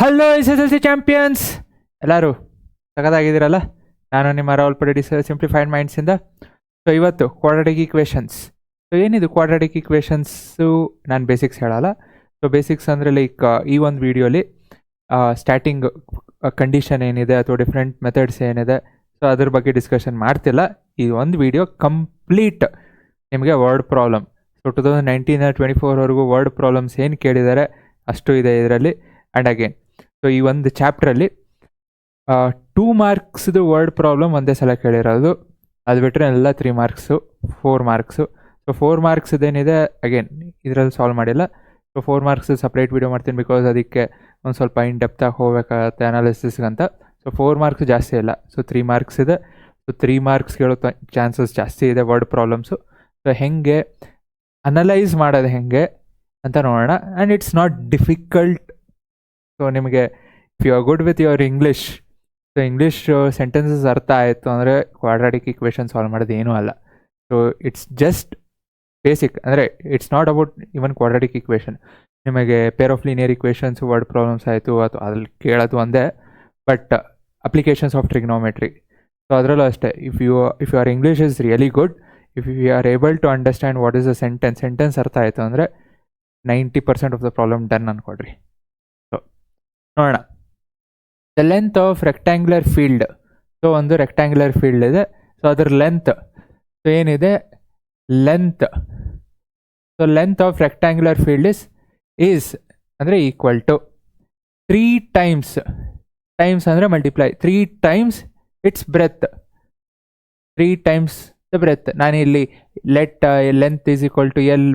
Hello SSLC champions, ಎಲ್ಲರೂ ಸಗದಾಗಿದ್ದೀರಲ್ಲ. ನಾನು ನಿಮ್ಮ ರಾಹುಲ್ ಪಡೆಡಿ ಸರ್, ಸಿಂಪ್ಲಿಫೈಡ್ ಮೈಂಡ್ಸಿಂದ. ಸೊ ಇವತ್ತು ಕ್ವಾಡ್ರಾಟಿಕ್ ಈಕ್ವೇಷನ್ಸ್. ಸೊ ಏನಿದು ಕ್ವಾಡ್ರಾಟಿಕ್ ಈಕ್ವೇಷನ್ಸು? ನಾನು ಬೇಸಿಕ್ಸ್ ಹೇಳಲ್ಲ. ಸೊ ಬೇಸಿಕ್ಸ್ ಅಂದರೆ ಲೈಕ್ ಈ ಒಂದು ವಿಡಿಯೋಲಿ ಸ್ಟಾರ್ಟಿಂಗ್ ಕಂಡೀಷನ್ ಏನಿದೆ ಅಥವಾ ಡಿಫ್ರೆಂಟ್ ಮೆಥಡ್ಸ್ ಏನಿದೆ, ಸೊ ಅದ್ರ ಬಗ್ಗೆ ಡಿಸ್ಕಷನ್ ಮಾಡ್ತಿಲ್ಲ. ಈ ಒಂದು ವಿಡಿಯೋ ಕಂಪ್ಲೀಟ್ ನಿಮಗೆ ವರ್ಡ್ ಪ್ರಾಬ್ಲಮ್. ಸೊ 2019-24ವರೆಗೂ ವರ್ಡ್ ಪ್ರಾಬ್ಲಮ್ಸ್ ಏನು ಕೇಳಿದ್ದಾರೆ ಅಷ್ಟು ಇದೆ ಇದರಲ್ಲಿ. ಆ್ಯಂಡ್ ಅಗೇನ್ ಸೊ ಈ ಒಂದು ಚಾಪ್ಟ್ರಲ್ಲಿ 2 ಮಾರ್ಕ್ಸ್ದು ವರ್ಡ್ ಪ್ರಾಬ್ಲಮ್ ಒಂದೇ ಸಲ ಕೇಳಿರೋದು. ಅದು ಬಿಟ್ಟರೆ ಎಲ್ಲ 3 ಮಾರ್ಕ್ಸು, 4 ಮಾರ್ಕ್ಸು. ಸೊ 4 ಮಾರ್ಕ್ಸ್ದೇನಿದೆ ಅಗೇನ್ ಇದರಲ್ಲಿ ಸಾಲ್ವ್ ಮಾಡಿಲ್ಲ. ಸೊ 4 ಮಾರ್ಕ್ಸ್ ಸಪ್ರೇಟ್ ವೀಡಿಯೋ ಮಾಡ್ತೀನಿ, ಬಿಕಾಸ್ ಅದಕ್ಕೆ ಒಂದು ಸ್ವಲ್ಪ ಇನ್ ಡೆಪ್ತಾಗಿ ಹೋಗ್ಬೇಕಾಗತ್ತೆ ಅನಾಲಿಸಿಸ್ಗಂತ. ಸೊ 4 ಮಾರ್ಕ್ಸ್ ಜಾಸ್ತಿ ಇಲ್ಲ, ಸೊ 3 ಮಾರ್ಕ್ಸ್ ಇದೆ. ಸೊ 3 ಮಾರ್ಕ್ಸ್ ಕೇಳೋ ಚಾನ್ಸಸ್ ಜಾಸ್ತಿ ಇದೆ ವರ್ಡ್ ಪ್ರಾಬ್ಲಮ್ಸು. ಸೊ ಹೆಂಗೆ ಅನಲೈಸ್ ಮಾಡೋದು ಹೆಂಗೆ ಅಂತ ನೋಡೋಣ. And it's not difficult. So ನಿಮಗೆ if you are good with your English, so English sentences ಅರ್ಥ ಆಯಿತು ಅಂದರೆ ಕ್ವಾಡ್ರಾಟಿಕ್ ಈಕ್ವೇಷನ್ ಸಾಲ್ವ್ ಮಾಡೋದು ಏನೂ ಅಲ್ಲ. So it's just basic. ಅಂದರೆ it's not about even quadratic equation. ನಿಮಗೆ pair of linear equations word problems ಆಯಿತು ಅಥವಾ ಅದ್ರಲ್ಲಿ ಕೇಳೋದು ಒಂದೇ, but applications of trigonometry. So ಅದರಲ್ಲೂ ಅಷ್ಟೇ, if you are English is really good, if you are able to understand what is a sentence ಅರ್ಥ ಆಯಿತು ಅಂದರೆ 90% ಆಫ್ ದ ಪ್ರಾಬ್ಲಮ್ ಡನ್ ಅನ್ಕೊಡ್ರಿ. ಸೊ ನೋಡೋಣ. The length of rectangular field. So ಒಂದು rectangular field ಇದೆ. So ಅದ್ರ length so ಏನಿದೆ length. So length of rectangular field is ಅಂದರೆ ಈಕ್ವಲ್ ಟು 3 ಟೈಮ್ಸ್ ಅಂದರೆ multiply 3 times it's breath. 3 times the breadth. ನಾನಿಲ್ಲಿ length is equal to L,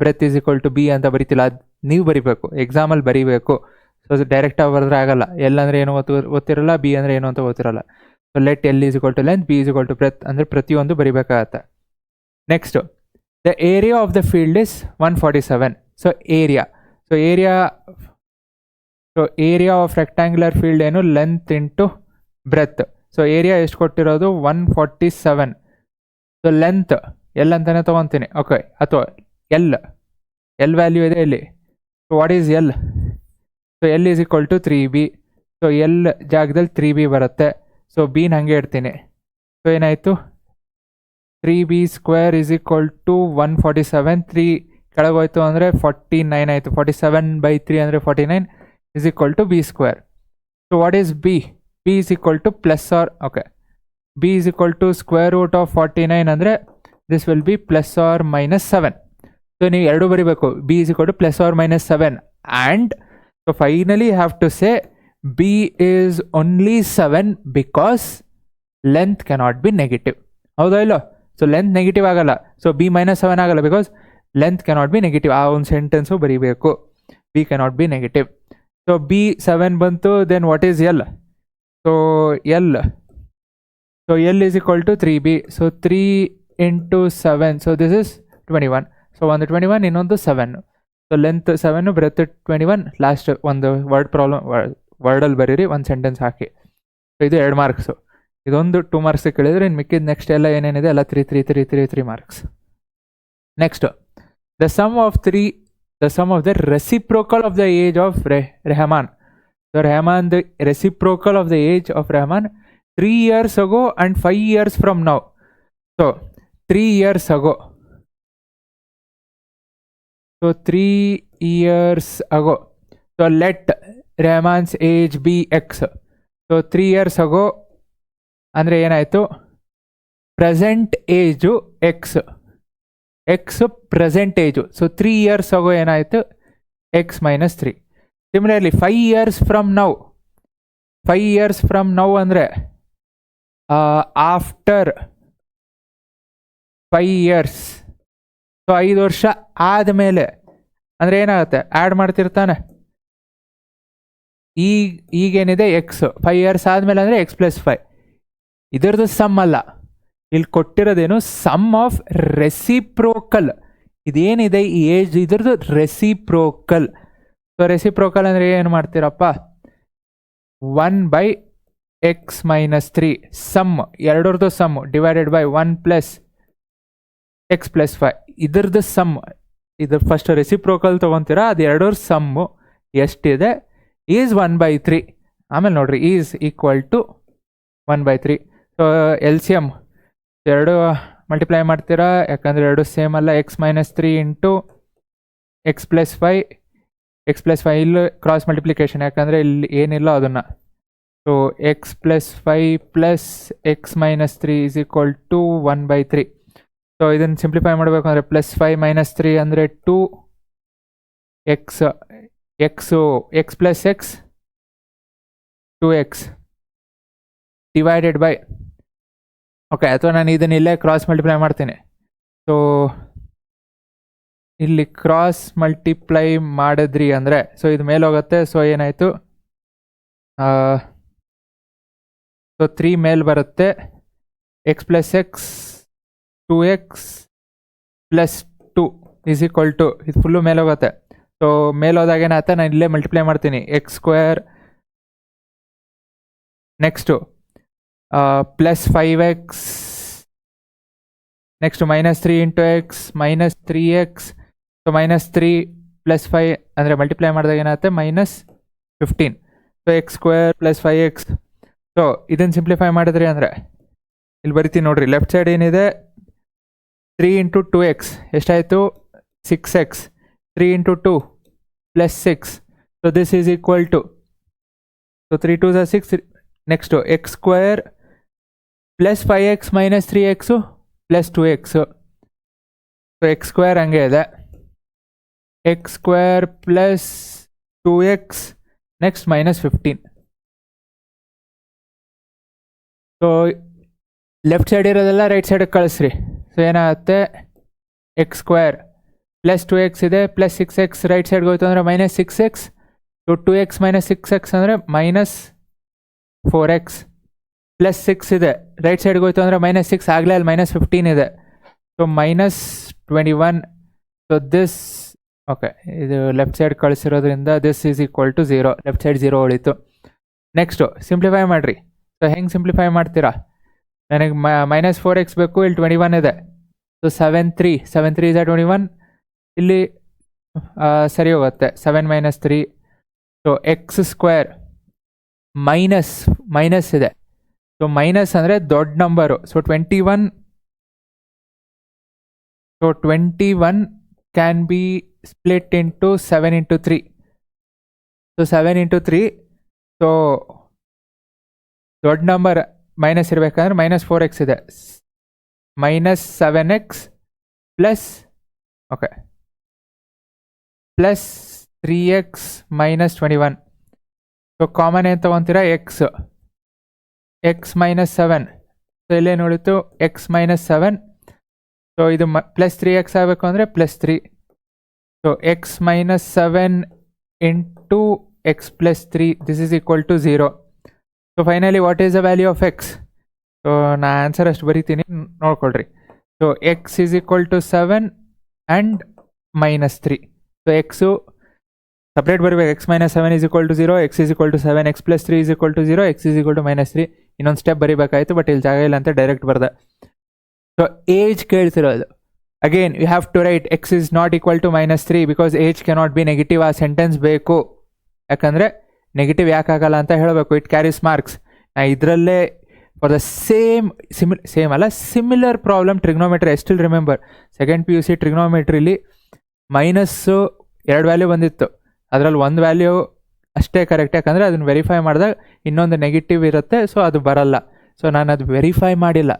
breadth is equal to B ಅಂತ ಬರಿತಿಲ್ಲ. ಅದು ನೀವು ಬರಿಬೇಕು, ಎಕ್ಸಾಮಲ್ಲಿ ಬರಿಬೇಕು. ಸೊ ಡೈರೆಕ್ಟಾಗಿ ಬರೆದ್ರೆ ಆಗಲ್ಲ. ಎಲ್ ಅಂದರೆ ಏನೋ ಗೊತ್ತಿರಲ್ಲ, ಬಿ ಅಂದರೆ ಏನು ಅಂತ ಗೊತ್ತಿರಲ್ಲ. So let l is equal to length, b is equal to breadth ಅಂದರೆ ಪ್ರತಿಯೊಂದು ಬರಿಬೇಕಾಗತ್ತೆ. Next the area of the field is 147. So area of rectangular field ಏನು length into breadth. So area ಎಷ್ಟು ಕೊಟ್ಟಿರೋದು 147. ಸೊ ಲೆಂತ್ ಎಲ್ ಅಂತಲೇ ತೊಗೊತೀನಿ, okay. ಅಥವಾ l value ಇದೆ ಇಲ್ಲಿ. So what is L? So L is equal to 3b. So l ಜಾಗದಲ್ಲಿ 3b ಬರುತ್ತೆ. ಸೊ ಬಿನ ಹಾಗೆ ಇಡ್ತೀನಿ. ಸೊ ಏನಾಯಿತು, 3b square is equal to 147. 3 ಕೆಳಗೋಯ್ತು ಅಂದರೆ 49 ಆಯಿತು. 47/3 ಅಂದರೆ 49 is equal to B square. So what is B? B is equal to plus or, okay. B is equal to square root of 49 ಅಂದರೆ this will be plus or minus 7. So ನೀವು ಎರಡು ಬರೀಬೇಕು, B is equal to plus or minus 7. And so finally have to say B is only 7 because length cannot be negative. ಹೌದಾ ಇಲ್ಲೋ? So length negative ಆಗಲ್ಲ. So B minus 7 ಆಗಲ್ಲ, because length cannot be negative. ಆ ಒಂದು sentence ಬರೀಬೇಕು, B cannot be negative. So B 7 ಬಂತು. Then what is L? So L is equal to 3b. So 3 into 7, so this is 21. So ಒಂದು 21, ಇನ್ನೊಂದು 7. So length 7, breath 21. Last ಒಂದು ವರ್ಡಲ್ಲಿ ಬರೀರಿ, ಒಂದು sentence ಹಾಕಿ. So ಇದು 2 ಮಾರ್ಕ್ಸು. ಇದೊಂದು 2 ಮಾರ್ಕ್ಸ್ ಕೇಳಿದರೆ ಇನ್ನು ಮಿಕ್ಕಿದ ನೆಕ್ಸ್ಟ್ ಎಲ್ಲ ಏನೇನಿದೆ ಎಲ್ಲ 3 marks. Next the sum of the reciprocal of the age of Rehman. So Rehman the reciprocal of the age of Rehman 3 years ago and 5 years from now. So 3 years ago. So let Rahman's age be x. So 3 years ago ಅಂದರೆ ಏನಾಯಿತು, present age X present age. So 3 years ago ಏನಾಯಿತು, X minus 3. Similarly 5 years from now. 5 years from now ಅಂದರೆ after 5 years. So 5 ವರ್ಷ ಆದಮೇಲೆ ಅಂದರೆ ಏನಾಗುತ್ತೆ, add ಮಾಡ್ತಿರ್ತಾನೆ. ಈಗೇನಿದೆ X, 5 years ಆದಮೇಲೆ ಅಂದರೆ ಎಕ್ಸ್ ಪ್ಲಸ್ 5. ಇದರದ್ದು ಸಮ್ ಅಲ್ಲ, ಇಲ್ಲಿ ಕೊಟ್ಟಿರೋದೇನು ಸಮ್ ಆಫ್ ರೆಸಿಪ್ರೋಕಲ್. ಇದೇನಿದೆ ಈ ಏಜ್, ಇದ್ರದ್ದು ರೆಸಿಪ್ರೋಕಲ್. ಸೊ ರೆಸಿಪ್ರೋಕಲ್ ಅಂದರೆ ಏನು ಮಾಡ್ತೀರಪ್ಪ, 1/x ಮೈನಸ್ 3 ಸಮ್, ಎರಡರದ್ದು sum divided by 1 plus x plus 5. ಇದ್ರದ್ದು ಸಮ್, ಇದ್ರ ಫಸ್ಟ್ ರೆಸಿಪ್ರೋಕಲ್ ತೊಗೊತೀರಾ, ಅದು ಎರಡರ ಸಮ್ಮು ಎಷ್ಟಿದೆ ಈಸ್ 1/3. ಆಮೇಲೆ ನೋಡ್ರಿ is equal to 1/3. So L C M ಎರಡು ಮಲ್ಟಿಪ್ಲೈ ಮಾಡ್ತೀರಾ, ಯಾಕಂದರೆ ಎರಡು ಸೇಮ್ ಅಲ್ಲ. x-3 ಇಂಟು x+5 ಇಲ್ಲಿ ಕ್ರಾಸ್ ಮಲ್ಟಿಪ್ಲಿಕೇಶನ್, ಯಾಕಂದರೆ ಇಲ್ಲಿ ಏನಿಲ್ಲ ಅದನ್ನು. So x+5 plus x-3 is equal to 1/3. So ಇದನ್ನು ಸಿಂಪ್ಲಿಫೈ ಮಾಡಬೇಕು ಅಂದರೆ +5 - 3 ಅಂದರೆ 2x x+x 2x divided by, okay, ಅಥವಾ ನಾನು ಇದನ್ನ ಇಲ್ಲೇ ಕ್ರಾಸ್ ಮಲ್ಟಿಪ್ಲೈ ಮಾಡ್ತೀನಿ. ಸೊ ಇಲ್ಲಿ ಕ್ರಾಸ್ ಮಲ್ಟಿಪ್ಲೈ ಮಾಡಿದ್ರಿ ಅಂದರೆ ಸೊ ಇದು ಮೇಲೆ ಹೋಗುತ್ತೆ. ಸೊ ಏನಾಯಿತು, ಸೊ 3 ಮೇಲೆ ಬರುತ್ತೆ, x+x 2x + 2 is equal to, ಇದು ಫುಲ್ಲು ಮೇಲೆ ಹೋಗುತ್ತೆ. ಸೊ ಮೇಲೆ ಹೋದಾಗ ಏನಾಗುತ್ತೆ, ನಾನು ಇಲ್ಲೇ ಮಲ್ಟಿಪ್ಲೈ ಮಾಡ್ತೀನಿ, x² next +5x next -3 into x -3x. So -3 + 5 ಅಂದರೆ ಮಲ್ಟಿಪ್ಲೈ ಮಾಡಿದಾಗ ಏನಾಗುತ್ತೆ -15. So x² + 5x. ಸೊ ಇದನ್ನು ಸಿಂಪ್ಲಿಫೈ ಮಾಡಿದ್ರಿ ಅಂದರೆ ಇಲ್ಲಿ ಬರಿತೀನಿ ನೋಡ್ರಿ, ಲೆಫ್ಟ್ ಸೈಡ್ ಏನಿದೆ 3 ಇಂಟು 2x ಎಷ್ಟಾಯಿತು 6x, 3 into 2 +6. So this is equal to, so 3 2 6. Next x² + 5x - 3x + 2x. So x² ಹಂಗೆ ಇದೆ, x² + 2x next -15. So left side ಇರೋದೆಲ್ಲ ರೈಟ್ ಸೈಡಿಗೆ ಕಳಿಸ್ರಿ. ಸೊ ಏನಾಗುತ್ತೆ, x² + 2x ಇದೆ, +6x ರೈಟ್ ಸೈಡ್ಗೆ ಹೋಯ್ತು ಅಂದರೆ -6x. ಸೊ 2x - 6x ಅಂದರೆ -4x. +6 ಇದೆ, ರೈಟ್ ಸೈಡ್ಗೆ ಹೋಯ್ತು ಅಂದರೆ -6, ಆಗಲೇ ಅಲ್ಲಿ -15 ಇದೆ. ಸೊ -21. ಸೊ ದಿಸ್, ಓಕೆ, ಇದು ಲೆಫ್ಟ್ ಸೈಡ್ ಕಳಿಸಿರೋದ್ರಿಂದ this is equal to 0. Left side 0 ಉಳಿತು. ನೆಕ್ಸ್ಟು ಸಿಂಪ್ಲಿಫೈ ಮಾಡಿರಿ. ಸೊ ಹೆಂಗೆ ಸಿಂಪ್ಲಿಫೈ ಮಾಡ್ತೀರಾ, ನನಗೆ -4x ಬೇಕು, ಇಲ್ಲಿ 21 ಇದೆ. So 7 3 is 21. ಇಲ್ಲಿ ಸರಿ ಹೋಗುತ್ತೆ, 7 - 3. ಸೊ x² ಮೈನಸ್ ಇದೆ. ಸೊ ಮೈನಸ್ ಅಂದರೆ ದೊಡ್ಡ number. So 21 can be split into 7 into 3. So 7 into 3. So ದೊಡ್ಡ ನಂಬರ್ ಮೈನಸ್ ಇರಬೇಕಂದ್ರೆ -4x ಇದೆ, -7x plus, okay, +3x -21. So common ಏನು ತೊಗೊತೀರಾ, x -7. ಸೊ ಇಲ್ಲೇನು ಉಳಿತು, x -7. ಸೊ ಇದು +3x ಆಗಬೇಕು ಅಂದರೆ +3. So x -7 into x + 3 this is equal to 0. So finally what is the value of x? So ನಾ answer ಅಷ್ಟು ಬರಿತೀನಿ, ನೋಡ್ಕೊಳ್ರಿ. So x is equal to 7 and -3. So x separate ಬರಬೇಕು, x -7 is equal to 0, x is equal to 7, x + 3 is equal to 0, x is equal to -3. ಇನ್ನೊಂದು step ಬರೀಬೇಕಾಯಿತು, but ಇಲ್ಲಿ ಜಾಗ ಇಲ್ಲ ಅಂತ ಡೈರೆಕ್ಟ್ ಬರ್ದೆ. ಸೊ ಏಜ್ ಕೇಳ್ತಿರೋದು, again you have to write x is not equal to -3 because age cannot be negative. ಆ sentence ಬೇಕು, ಯಾಕಂದರೆ ನೆಗೆಟಿವ್ ಯಾಕಾಗಲ್ಲ ಅಂತ ಹೇಳಬೇಕು. It carries marks. ಇದರಲ್ಲೇ for the similar problem trigonometry. I still remember second PUC ಟ್ರಿಗ್ನೋಮೆಟ್ರಿಲಿ -2 value ಬಂದಿತ್ತು, ಅದರಲ್ಲಿ ಒಂದು ವ್ಯಾಲ್ಯೂ ಅಷ್ಟೇ ಕರೆಕ್ಟ್, ಯಾಕಂದರೆ ಅದನ್ನು ವೆರಿಫೈ ಮಾಡಿದಾಗ ಇನ್ನೊಂದು ನೆಗೆಟಿವ್ ಇರುತ್ತೆ, ಸೊ ಅದು ಬರಲ್ಲ. ಸೊ ನಾನು ಅದು ವೆರಿಫೈ ಮಾಡಿಲ್ಲ.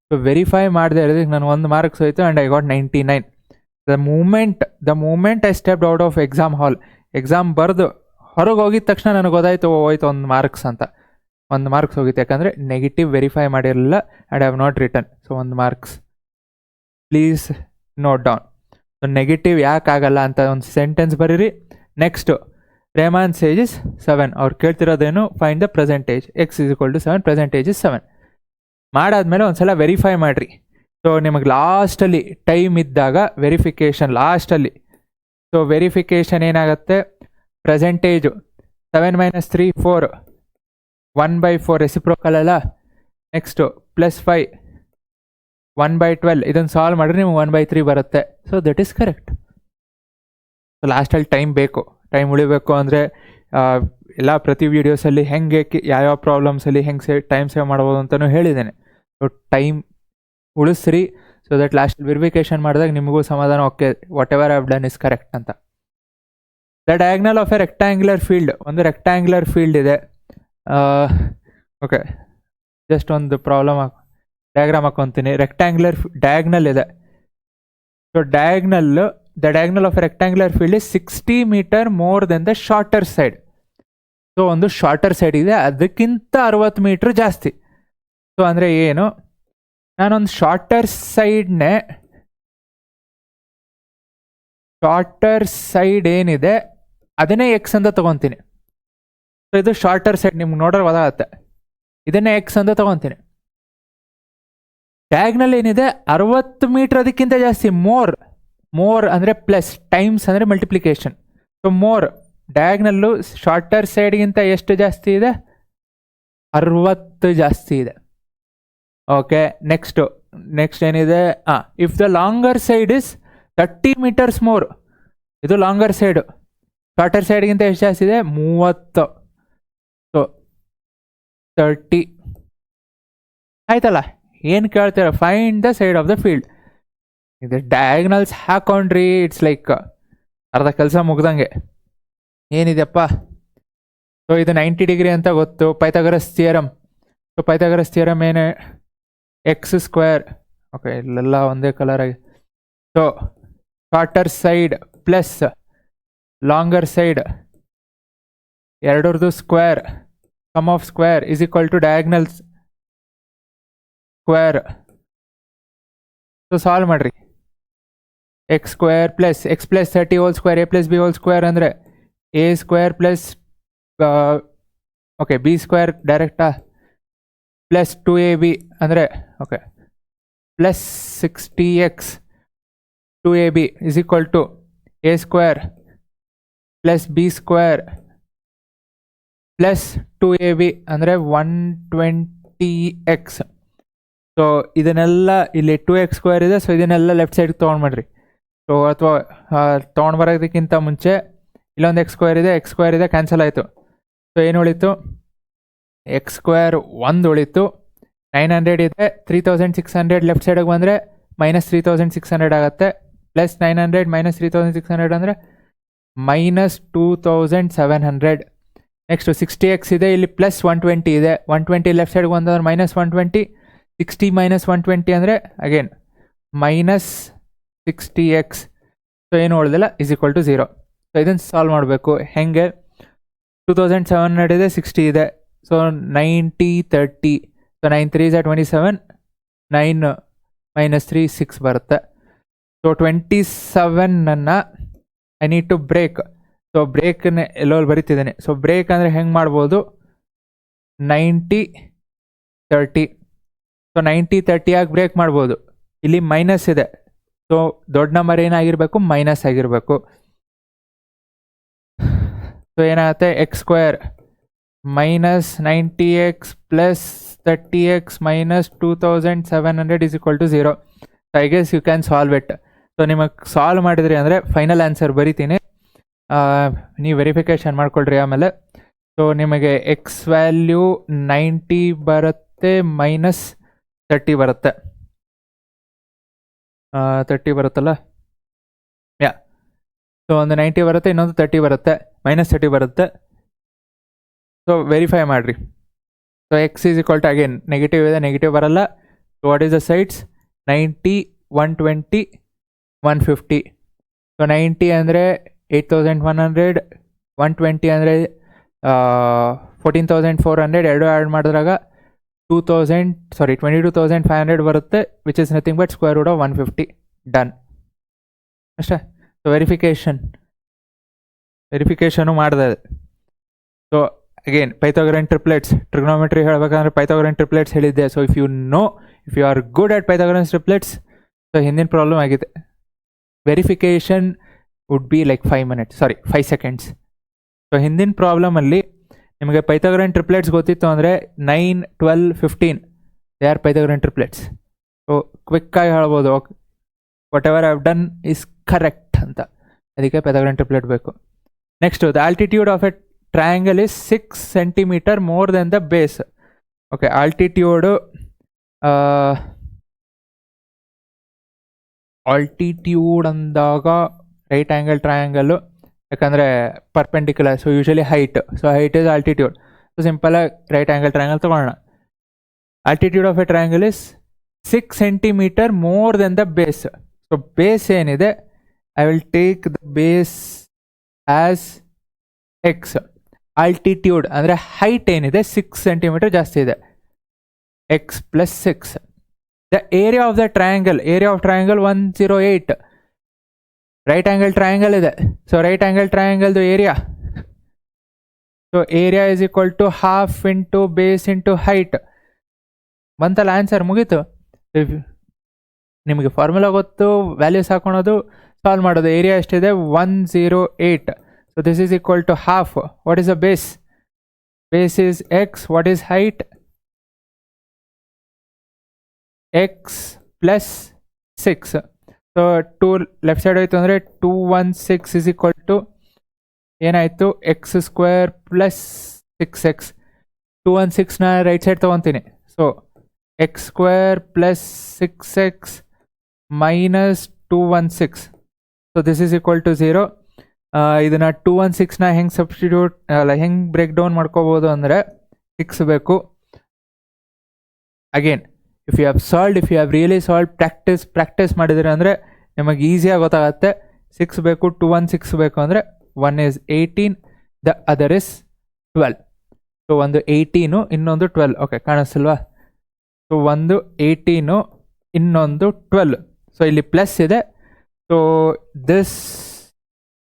ಸೊ ವೆರಿಫೈ ಮಾಡದೆ ಇರೋದಕ್ಕೆ ನಾನು 1 ಮಾರ್ಕ್ಸ್ ಹೋಯಿತು and I got 99. The moment I stepped out of exam hall, exam ಬರೆದು ಹೊರಗೆ ಹೋಗಿದ ತಕ್ಷಣ ನನಗೆ ಗೊತ್ತಾಯಿತು ಹೋಯ್ತು 1 ಮಾರ್ಕ್ಸ್ ಅಂತ. 1 ಮಾರ್ಕ್ಸ್ ಹೋಗಿತ್ತು, ಯಾಕಂದರೆ ನೆಗೆಟಿವ್ ವೆರಿಫೈ ಮಾಡಿರಲಿಲ್ಲ and I have not return. So 1 marks please note down. So negative ಯಾಕಾಗಲ್ಲ ಅಂತ ಒಂದು ಸೆಂಟೆನ್ಸ್ ಬರೀರಿ. ನೆಕ್ಸ್ಟು ರೇಮಾನ್ ಸೇಜ್ ಇಸ್ 7. ಅವ್ರು ಕೇಳ್ತಿರೋದೇನು, find the present age. x is equal to 7, present age is 7. ಮಾಡಾದ್ಮೇಲೆ ಒಂದು ಸಲ ವೆರಿಫೈ ಮಾಡಿರಿ. ಸೊ ನಿಮಗೆ ಲಾಸ್ಟಲ್ಲಿ ಟೈಮ್ ಇದ್ದಾಗ ವೆರಿಫಿಕೇಷನ್ ಲಾಸ್ಟಲ್ಲಿ. ಸೊ ವೆರಿಫಿಕೇಷನ್ ಏನಾಗುತ್ತೆ, ಪ್ರೆಸೆಂಟೇಜು 7 - 3 4, 1/4 ರೆಸಿಪ್ರೋಕಲ್ ಅಲ್ಲ. ನೆಕ್ಸ್ಟು +5 1/12. ಇದನ್ನು ಸಾಲ್ವ್ ಮಾಡಿದ್ರೆ ನಿಮ್ಗೆ 1/3 ಬರುತ್ತೆ. So that is correct. So ಲಾಸ್ಟಲ್ಲಿ ಟೈಮ್ ಬೇಕು, ಟೈಮ್ ಉಳಿಬೇಕು ಅಂದರೆ ಎಲ್ಲ ಪ್ರತಿ ವೀಡಿಯೋಸಲ್ಲಿ ಹೆಂಗೆ ಯಾವ್ಯಾವ ಪ್ರಾಬ್ಲಮ್ಸಲ್ಲಿ ಹೆಂಗೆ ಟೈಮ್ ಸೇವ್ ಮಾಡ್ಬೋದು ಅಂತಲೂ ಹೇಳಿದ್ದೇನೆ. ಸೊ ಟೈಮ್ ಉಳಿಸ್ರಿ, ಸೊ ದಟ್ ಲಾಸ್ಟ್ ವೆರಿಫಿಕೇಶನ್ ಮಾಡಿದಾಗ ನಿಮಗೂ ಸಮಾಧಾನ, okay whatever I have done is correct ಅಂತ. The diagonal of a rectangular field, ಒಂದು ರೆಕ್ಟ್ಯಾಂಗ್ಯುಲರ್ ಫೀಲ್ಡ್ ಇದೆ. ಓಕೆ, ಜಸ್ಟ್ ಒಂದು ಡಯಾಗ್ರಾಮ್ ಹಾಕೊತೀನಿ. ರೆಕ್ಟ್ಯಾಂಗ್ಯುಲರ್ ಡಯಾಗ್ನಲ್ ಇದೆ. So the diagonal of a rectangular field is 60 meter more than the shorter side. So ಒಂದು shorter side ಇದೆ, ಅದಕ್ಕಿಂತ 60 metre ಜಾಸ್ತಿ. So ಅಂದರೆ ಏನು, ನಾನೊಂದು ಶಾರ್ಟರ್ ಸೈಡ್ ಏನಿದೆ ಅದನ್ನೇ ಎಕ್ಸ್ ಅಂತ ತೊಗೊತೀನಿ. ಸೊ ಇದು ಶಾರ್ಟರ್ ಸೈಡ್, ನಿಮ್ಗೆ ನೋಡೋರು ಗೊತ್ತಾಗತ್ತೆ. ಇದನ್ನೇ ಎಕ್ಸ್ ಅಂತ ತೊಗೊತೀನಿ. ಡಯಾಗ್ನಲ್ ಏನಿದೆ 60 ಮೀಟ್ರ್ ಅದಕ್ಕಿಂತ ಜಾಸ್ತಿ. ಮೋರ್ ಅಂದರೆ ಪ್ಲಸ್, ಟೈಮ್ಸ್ ಅಂದರೆ multiplication. So more, diagonal shorter ಸೈಡ್ಗಿಂತ ಎಷ್ಟು ಜಾಸ್ತಿ ಇದೆ? 60 ಜಾಸ್ತಿ ಇದೆ. ಓಕೆ, ನೆಕ್ಸ್ಟ್ ಏನಿದೆ, if the longer side is 30 meters more. ಇದು ಲಾಂಗರ್ ಸೈಡು, ಶಾರ್ಟರ್ ಸೈಡ್ಗಿಂತ ಎಷ್ಟು ಜಾಸ್ತಿ ಇದೆ? 30. ಸೊ 30 ಆಯ್ತಲ್ಲ. ಏನು ಕೇಳ್ತೀರ? Find the side of the field. ಇದು ಡಯಾಗ್ನಲ್ಸ್ ಹಾಕೊಂಡ್ರಿ, ಇಟ್ಸ್ ಲೈಕ್ ಅರ್ಧ ಕೆಲಸ ಮುಗ್ದಂಗೆ. ಏನಿದೆಪ್ಪ, ಸೊ ಇದು 90 ಡಿಗ್ರಿ ಅಂತ ಗೊತ್ತು. Pythagoras theorem. So Pythagoras theorem ಏನು? X square. ಓಕೆ, ಇಲ್ಲೆಲ್ಲ ಒಂದೇ ಕಲರ್ ಆಗಿ. So shorter side plus longer side ಎರಡರದು square, sum of square is equal to diagonals square. So solve ಮಾಡ್ರಿ. X square plus x plus 30 whole square a plus b whole square ಅಂದರೆ A square plus okay b square ಡೈರೆಕ್ಟಾ, plus 2ab ಅಂದರೆ okay plus 60x 2ab is equal to a square plus B square plus 2ab ಅಂದರೆ 120x. So ಇದನ್ನೆಲ್ಲ ಇಲ್ಲಿ 2x square ಇದೆ. So ಇದನ್ನೆಲ್ಲ left ಸೈಡ್ಗೆ ತೊಗೊಂಡ್ಬಿಡ್ರಿ. So ಅಥವಾ ತೊಗೊಂಡು ಬರೋದಕ್ಕಿಂತ ಮುಂಚೆ ಇಲ್ಲೊಂದು ಎಕ್ಸ್ ಸ್ಕ್ವೇರ್ ಇದೆ, ಕ್ಯಾನ್ಸಲ್ ಆಯಿತು. ಸೊ ಏನು ಉಳಿತು? ಎಕ್ಸ್ ಸ್ಕ್ವೇರ್ 1 ಉಳಿತು. 900 ಇದೆ, 3600 ಲೆಫ್ಟ್ ಸೈಡಿಗೆ ಬಂದರೆ ಮೈನಸ್ 3600 ಆಗುತ್ತೆ. ಪ್ಲಸ್ 900 ಮೈನಸ್ 3600 ಅಂದರೆ ಮೈನಸ್ 2700. ನೆಕ್ಸ್ಟು 60x ಇದೆ, ಇಲ್ಲಿ ಪ್ಲಸ್ 120 ಇದೆ. 120 ಲೆಫ್ಟ್ ಸೈಡ್ಗೆ ಬಂದ್ರೆ ಮೈನಸ್ 120. 60 ಮೈನಸ್ 120 ಅಂದರೆ ಅಗೇನ್ ಮೈನಸ್ 60x. ಸೊ ಏನು ಉಳಿದಿಲ್ಲ, ಇಸ್ ಈಕ್ವಲ್ ಟು 0. ಸೊ ಇದನ್ನು ಸಾಲ್ವ್ ಮಾಡಬೇಕು. ಹೆಂಗೆ? 2700 ಇದೆ, 60 ಇದೆ. ಸೊ 90 30. So 9 3 is 27. 9 ಮೈನಸ್ 3 6 ಬರುತ್ತೆ. So 27 I need to break. So ಬ್ರೇಕನ್ನ ಎಲ್ಲೋ ಬರೀತಿದ್ದೇನೆ. ಸೊ ಬ್ರೇಕ್ ಅಂದರೆ ಹೆಂಗೆ ಮಾಡ್ಬೋದು? 90 30. ಸೊ 90 30 ಆಗಿ ಬ್ರೇಕ್ ಮಾಡ್ಬೋದು. ಇಲ್ಲಿ ಮೈನಸ್ ಇದೆ. ಸೊ ದೊಡ್ಡ ನಂಬರ್ ಏನಾಗಿರಬೇಕು? ಮೈನಸ್ ಆಗಿರಬೇಕು. ಸೊ ಏನಾಗುತ್ತೆ? X square minus 90x plus 30x minus 2700 is equal to 0. So I guess you can solve it. So ನಿಮಗೆ ಸಾಲ್ವ್ ಮಾಡಿದ್ರಿ ಅಂದರೆ ಫೈನಲ್ ಆನ್ಸರ್ ಬರಿತೀನಿ, ನೀವು ವೆರಿಫಿಕೇಷನ್ ಮಾಡ್ಕೊಳ್ರಿ ಆಮೇಲೆ. ಸೊ ನಿಮಗೆ ಎಕ್ಸ್ ವ್ಯಾಲ್ಯೂ 90 ಬರುತ್ತೆ, ಮೈನಸ್ 30 ಬರುತ್ತೆ. 30 ಬರುತ್ತಲ್ಲ, ಯಾ. ಸೊ ಒಂದು 90 ಬರುತ್ತೆ, ಇನ್ನೊಂದು 30 ಬರುತ್ತೆ, ಮೈನಸ್ 30 ಬರುತ್ತೆ. ಸೊ ವೆರಿಫೈ ಮಾಡಿರಿ. So X is equal to again negative ಇದೆ, ನೆಗೆಟಿವ್ ಬರಲ್ಲ. So what is the sides? 90 120 150. So 90 ಅಂದರೆ 8100, 120 ಅಂದರೆ 14400. ಎರಡು ಆ್ಯಡ್ ಮಾಡಿದ್ರಾಗ 22,500 ಬರುತ್ತೆ, which is nothing but square root of 150. Done ಅಷ್ಟೇ. ಸೊ ವೆರಿಫಿಕೇಷನು ಮಾಡಿದೆ. So again Pythagorean triplets, trigonometry ಹೇಳಬೇಕಂದ್ರೆ ಪೈಥಾಗರನ್ ಟ್ರಿಪ್ಲೆಟ್ಸ್ ಹೇಳಿದ್ದೆ. So if you are good at Pythagorean triplets, so ಹಿಂದಿನ ಪ್ರಾಬ್ಲಮ್ ಆಗಿದೆ. Verification would be like 5 seconds. So ಹಿಂದಿನ ಪ್ರಾಬ್ಲಮಲ್ಲಿ ನಿಮಗೆ ಪೈಥಾಗರನ್ triplets ಗೊತ್ತಿತ್ತು ಅಂದರೆ 9 12 15 ದೇ ಆರ್ ಪೈಥಾಗರನ್ ಟ್ರಿಪ್ಲೆಟ್ಸ್. ಸೊ ಕ್ವಿಕ್ಕಾಗಿ ಹೇಳ್ಬೋದು, what ever I have done is correct ಅಂತ. ಅದಕ್ಕೆ ಪೈಥಾಗರನ್ ಟ್ರಿಪ್ಲೆಟ್ ಬೇಕು. Next the altitude of A triangle is 6 centimeter more than the base. Okay, altitude ಅಂದಾಗ ರೈಟ್ ಆ್ಯಂಗಲ್ ಟ್ರಯಾಂಗಲ್ಲು, ಯಾಕಂದರೆ perpendicular, so usually height, so height is altitude. So ಸಿಂಪಲಾಗಿ right angle triangle ತೊಗೊಳ್ಳೋಣ. Altitude of a triangle is 6 centimeter more than the base. So base ಏನಿದೆ, I will take the base as x. Altitude ಅಂದರೆ height ಏನಿದೆ 6 centimeter ಜಾಸ್ತಿ ಇದೆ, x plus 6. The area of the triangle, area of triangle 108. Right angle triangle ಇದೆ, so right angle ಟ್ರಯಾಂಗಲ್ದು area, so area is equal to half into base into height. ಬಂತಲ್ಲ answer, ಮುಗೀತು. ನಿಮಗೆ formula ಗೊತ್ತು, values ಹಾಕೊಳೋದು, solve ಮಾಡೋದು. Area ಎಷ್ಟಿದೆ 108. So this is equal to half. What is the base? Base is x. What is height? X plus 6. So 2 left side ಹೋಯ್ತು ಅಂದರೆ 216 is equal to ಏನಾಯಿತು, ಎಕ್ಸ್ ಸ್ಕ್ವೇರ್ ಪ್ಲಸ್ 6x. 216ನ right side ತೊಗೊತೀನಿ. So X square plus 6x minus 216. So this is equal to 0. ಇದನ್ನು 216ನ ಹೆಂಗೆ substitute ಹೆಂಗೆ break down ಮಾಡ್ಕೋಬೋದು ಅಂದರೆ 6 ಬೇಕು. Again, if you have solved, if you have really solve, practice ಮಾಡಿದ್ರೆ ಅಂದರೆ ನಿಮಗೆ ಈಸಿಯಾಗಿ ಗೊತ್ತಾಗುತ್ತೆ. 6 ಬೇಕು, 216 ಬೇಕು ಅಂದರೆ 1 is 18, the other is 12. So ಒಂದು 18, ಇನ್ನೊಂದು 12. ಓಕೆ, ಕಾಣಿಸ್ತಿಲ್ವಾ? ಸೊ ಒಂದು 18, ಇನ್ನೊಂದು 12. ಸೊ ಇಲ್ಲಿ ಪ್ಲಸ್ ಇದೆ. So this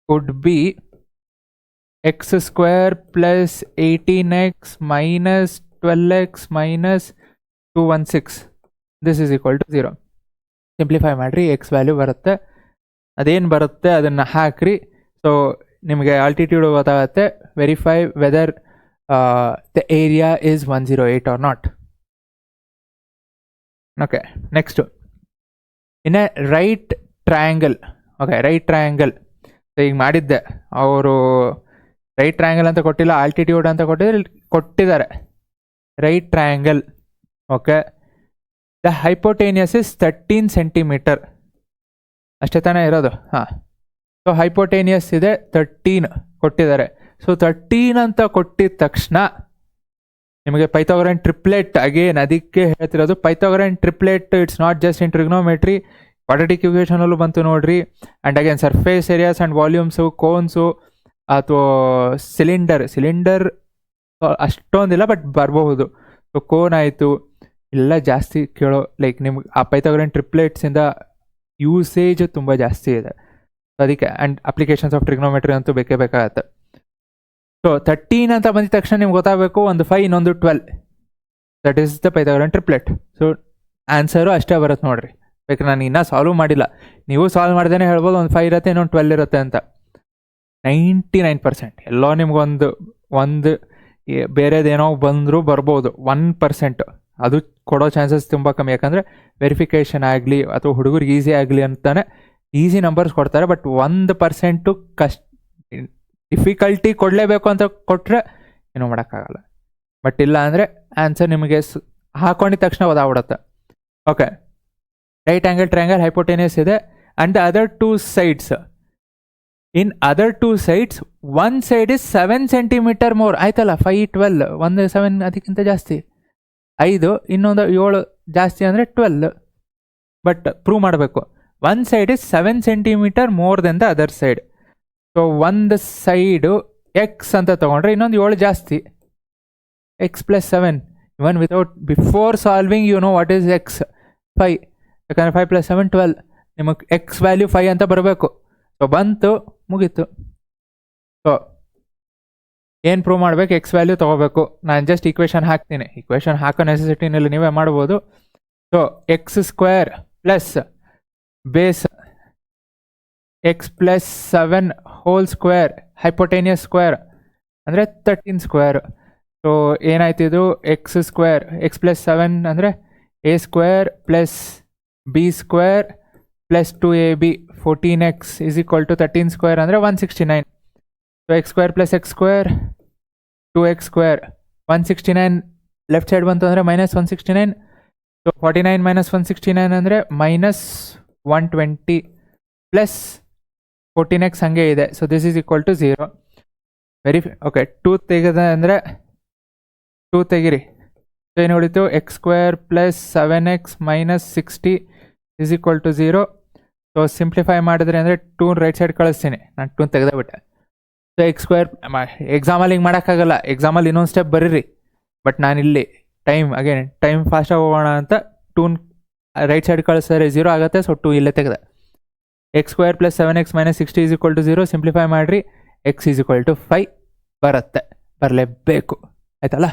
would be X square plus 18x minus 12x minus 216. This is equal to 0. Simplify ಮಾಡಿರಿ, ಎಕ್ಸ್ ವ್ಯಾಲ್ಯೂ ಬರುತ್ತೆ. ಅದೇನು ಬರುತ್ತೆ ಅದನ್ನು ಹಾಕ್ರಿ. ಸೊ ನಿಮಗೆ ಆಲ್ಟಿಟ್ಯೂಡ್ ಗೊತ್ತಾಗುತ್ತೆ. Verify whether the area is 108 or not. Okay, next in a right triangle. Okay, right triangle ಈಗ ಮಾಡಿದ್ದೆ. ಅವರು ರೈಟ್ ಟ್ರಯಾಂಗಲ್ ಅಂತ ಕೊಟ್ಟಿಲ್ಲ, ಆಲ್ಟಿಟ್ಯೂಡ್ ಅಂತ ಕೊಟ್ಟಿದ್ದಾರೆ. Right triangle. Okay, the hypotenuse is 13 centimeter. ಅಷ್ಟೇ ತಾನೇ ಇರೋದು? ಹಾಂ. ಸೊ ಹೈಪೋಟೇನಿಯಸ್ ಇದೆ 13 ಕೊಟ್ಟಿದ್ದಾರೆ. ಸೊ 13 ಅಂತ ಕೊಟ್ಟಿದ ತಕ್ಷಣ ನಿಮಗೆ ಪೈಥಾಗೊರನ್ ಟ್ರಿಪ್ಲೆಟ್, ಅಗೇನ್ ಅದಕ್ಕೆ ಹೇಳ್ತಿರೋದು Pythagorean triplet. It's not just in trigonometry, quadratic ಇಕ್ವೇಷನಲ್ಲೂ ಬಂತು ನೋಡ್ರಿ. And again surface areas and volumes, cones ಅಥವಾ ಸಿಲಿಂಡರ್ ಅಷ್ಟೊಂದಿಲ್ಲ, ಬಟ್ ಬರಬಹುದು. ಸೊ ಕೋನ್ ಆಯಿತು, ಎಲ್ಲ ಜಾಸ್ತಿ ಕೇಳೋ ಲೈಕ್ ನಿಮ್ಗೆ ಆ ಪೈಥಾಗೊರನ್ ಟ್ರಿಪ್ಲೆಟ್ಸಿಂದ ಯೂಸೇಜ್ ತುಂಬ ಜಾಸ್ತಿ ಇದೆ. ಸೊ ಅದಕ್ಕೆ ಆ್ಯಂಡ್ ಅಪ್ಲಿಕೇಶನ್ಸ್ ಆಫ್ ಟ್ರಿಗ್ನೋಮೆಟ್ರಿ ಅಂತೂ ಬೇಕೇ ಬೇಕಾಗತ್ತೆ. ಸೊ 13 ಅಂತ ಬಂದಿದ ತಕ್ಷಣ ನಿಮ್ಗೆ ಗೊತ್ತಾಗಬೇಕು, ಒಂದು 5 ಇನ್ನೊಂದು 12. That is the Pythagorean triplet. So answer ಅಷ್ಟೇ ಬರುತ್ತೆ ನೋಡ್ರಿ. ಬೇಕಾದ್ರೆ ನಾನು ಇನ್ನೂ ಸಾಲ್ವ್ ಮಾಡಿಲ್ಲ, ನೀವು ಸಾಲ್ವ್ ಮಾಡ್ದೇ ಹೇಳ್ಬೋದು ಒಂದು 5 ಇರುತ್ತೆ, ಇನ್ನೊಂದು 12 ಇರುತ್ತೆ ಅಂತ. 99% ಎಲ್ಲೋ ನಿಮ್ಗೊಂದು ಬೇರೆದೇನೋ ಬಂದರೂ ಬರ್ಬೋದು. 1% ಅದು ಕೊಡೋ ಚಾನ್ಸಸ್ ತುಂಬ ಕಮ್ಮಿ. ಯಾಕಂದರೆ ವೆರಿಫಿಕೇಷನ್ ಆಗಲಿ ಅಥವಾ ಹುಡುಗರಿಗೆ ಈಸಿ ಆಗಲಿ ಅಂತಾನೆ ಈಸಿ ನಂಬರ್ಸ್ ಕೊಡ್ತಾರೆ. ಬಟ್ 1% ಡಿಫಿಕಲ್ಟಿ ಕೊಡಲೇಬೇಕು ಅಂತ ಕೊಟ್ಟರೆ ಏನೂ ಮಾಡೋಕ್ಕಾಗಲ್ಲ. ಬಟ್ ಇಲ್ಲ ಅಂದರೆ ಆನ್ಸರ್ ನಿಮಗೆ ಹಾಕೊಂಡಿದ ತಕ್ಷಣ ಓದಾಗ್ಬಿಡುತ್ತೆ. ಓಕೆ, ರೈಟ್ ಆ್ಯಂಗಲ್ ಟ್ರಯಾಂಗಲ್, ಹೈಪೋಟೇನಿಯಸ್ ಇದೆ. And the other 2 sides, in other 2 sides, one side is 7 centimeter more. ಆಯ್ತಲ್ಲ, 5, 12, ಒಂದು 7 ಅದಕ್ಕಿಂತ ಜಾಸ್ತಿ, 5 ಇನ್ನೊಂದು 7 ಜಾಸ್ತಿ ಅಂದರೆ 12. ಬಟ್ ಪ್ರೂವ್ ಮಾಡಬೇಕು. One side is 7 centimeter more than the other side. So ಒಂದು ಸೈಡು ಎಕ್ಸ್ ಅಂತ ತೊಗೊಂಡ್ರೆ ಇನ್ನೊಂದು 7 ಜಾಸ್ತಿ, X plus 7. Even without before solving you know what is X, 5. ಯಾಕಂದರೆ 5 + 7 12. ನಿಮಗೆ ಎಕ್ಸ್ ವ್ಯಾಲ್ಯೂ 5 ಅಂತ ಬರಬೇಕು. ಸೊ ಬಂತು, ಮುಗೀತು. ಸೊ ಏನು ಪ್ರೂವ್ ಮಾಡಬೇಕು? ಎಕ್ಸ್ ವ್ಯಾಲ್ಯೂ ತೊಗೋಬೇಕು. ನಾನು ಜಸ್ಟ್ ಈಕ್ವೇಷನ್ ಹಾಕ್ತೀನಿ, ಈಕ್ವೇಷನ್ ಹಾಕೋ ನೆಸೆಸಿಟಿನಲ್ಲಿ ನೀವೇ ಮಾಡ್ಬೋದು. So X square plus base x plus 7 whole square hypotenuse square ಅಂದರೆ 13 ಸ್ಕ್ವೇರ್. ಸೊ ಏನಾಯ್ತು ಇದು? ಎಕ್ಸ್ ಸ್ಕ್ವೇರ್, ಎಕ್ಸ್ ಪ್ಲಸ್ 7 ಅಂದರೆ A square plus B square plus 2ab 14x is equal to 13 square ಅಂದರೆ 169. So X square plus X square 2x square 169 left side ಬಂತು ಅಂದರೆ -169. So 49 - 169 ಅಂದರೆ -120 plus 14x ಹಂಗೆ ಇದೆ. So this is equal to 0. Okay 2 ತೆಗೆದ ಅಂದರೆ 2 ತೆಗಿರಿ. So ಏನು ಉಳಿತು x square plus 7x - 60 is equal to 0. So simplify ಮಾಡಿದ್ರೆ ಅಂದರೆ 2 ರೈಟ್ ಸೈಡ್ ಕಳಿಸ್ತೀನಿ, ನಾನು 2 ತೆಗೆದುಬಿಟ್ಟೆ. ಸೊ x ಸ್ಕ್ವೇರ್ ಎಕ್ಸಾಮಲ್ಲಿ ಹಿಂಗೆ ಮಾಡೋಕ್ಕಾಗಲ್ಲ, ಎಕ್ಸಾಮಲ್ಲಿ ಇನ್ನೊಂದು ಸ್ಟೆಪ್ ಬರೀರಿ. ಬಟ್ ನಾನಿಲ್ಲಿ ಟೈಮ್ ಫಾಸ್ಟಾಗಿ ಹೋಗೋಣ ಅಂತ 2 ರೈಟ್ ಸೈಡ್ ಕಳಿಸಿದ್ರೆ 0 ಆಗುತ್ತೆ. ಸೊ 2 ಇಲ್ಲೇ ತೆಗೆದೆ. x square plus 7x - 60 is equal to 0. Simplify ಮಾಡಿರಿ, x ಈಸ್ ಈಕ್ವಲ್ ಟು 5 ಬರುತ್ತೆ, ಬರಲೇಬೇಕು ಆಯ್ತಲ್ಲ.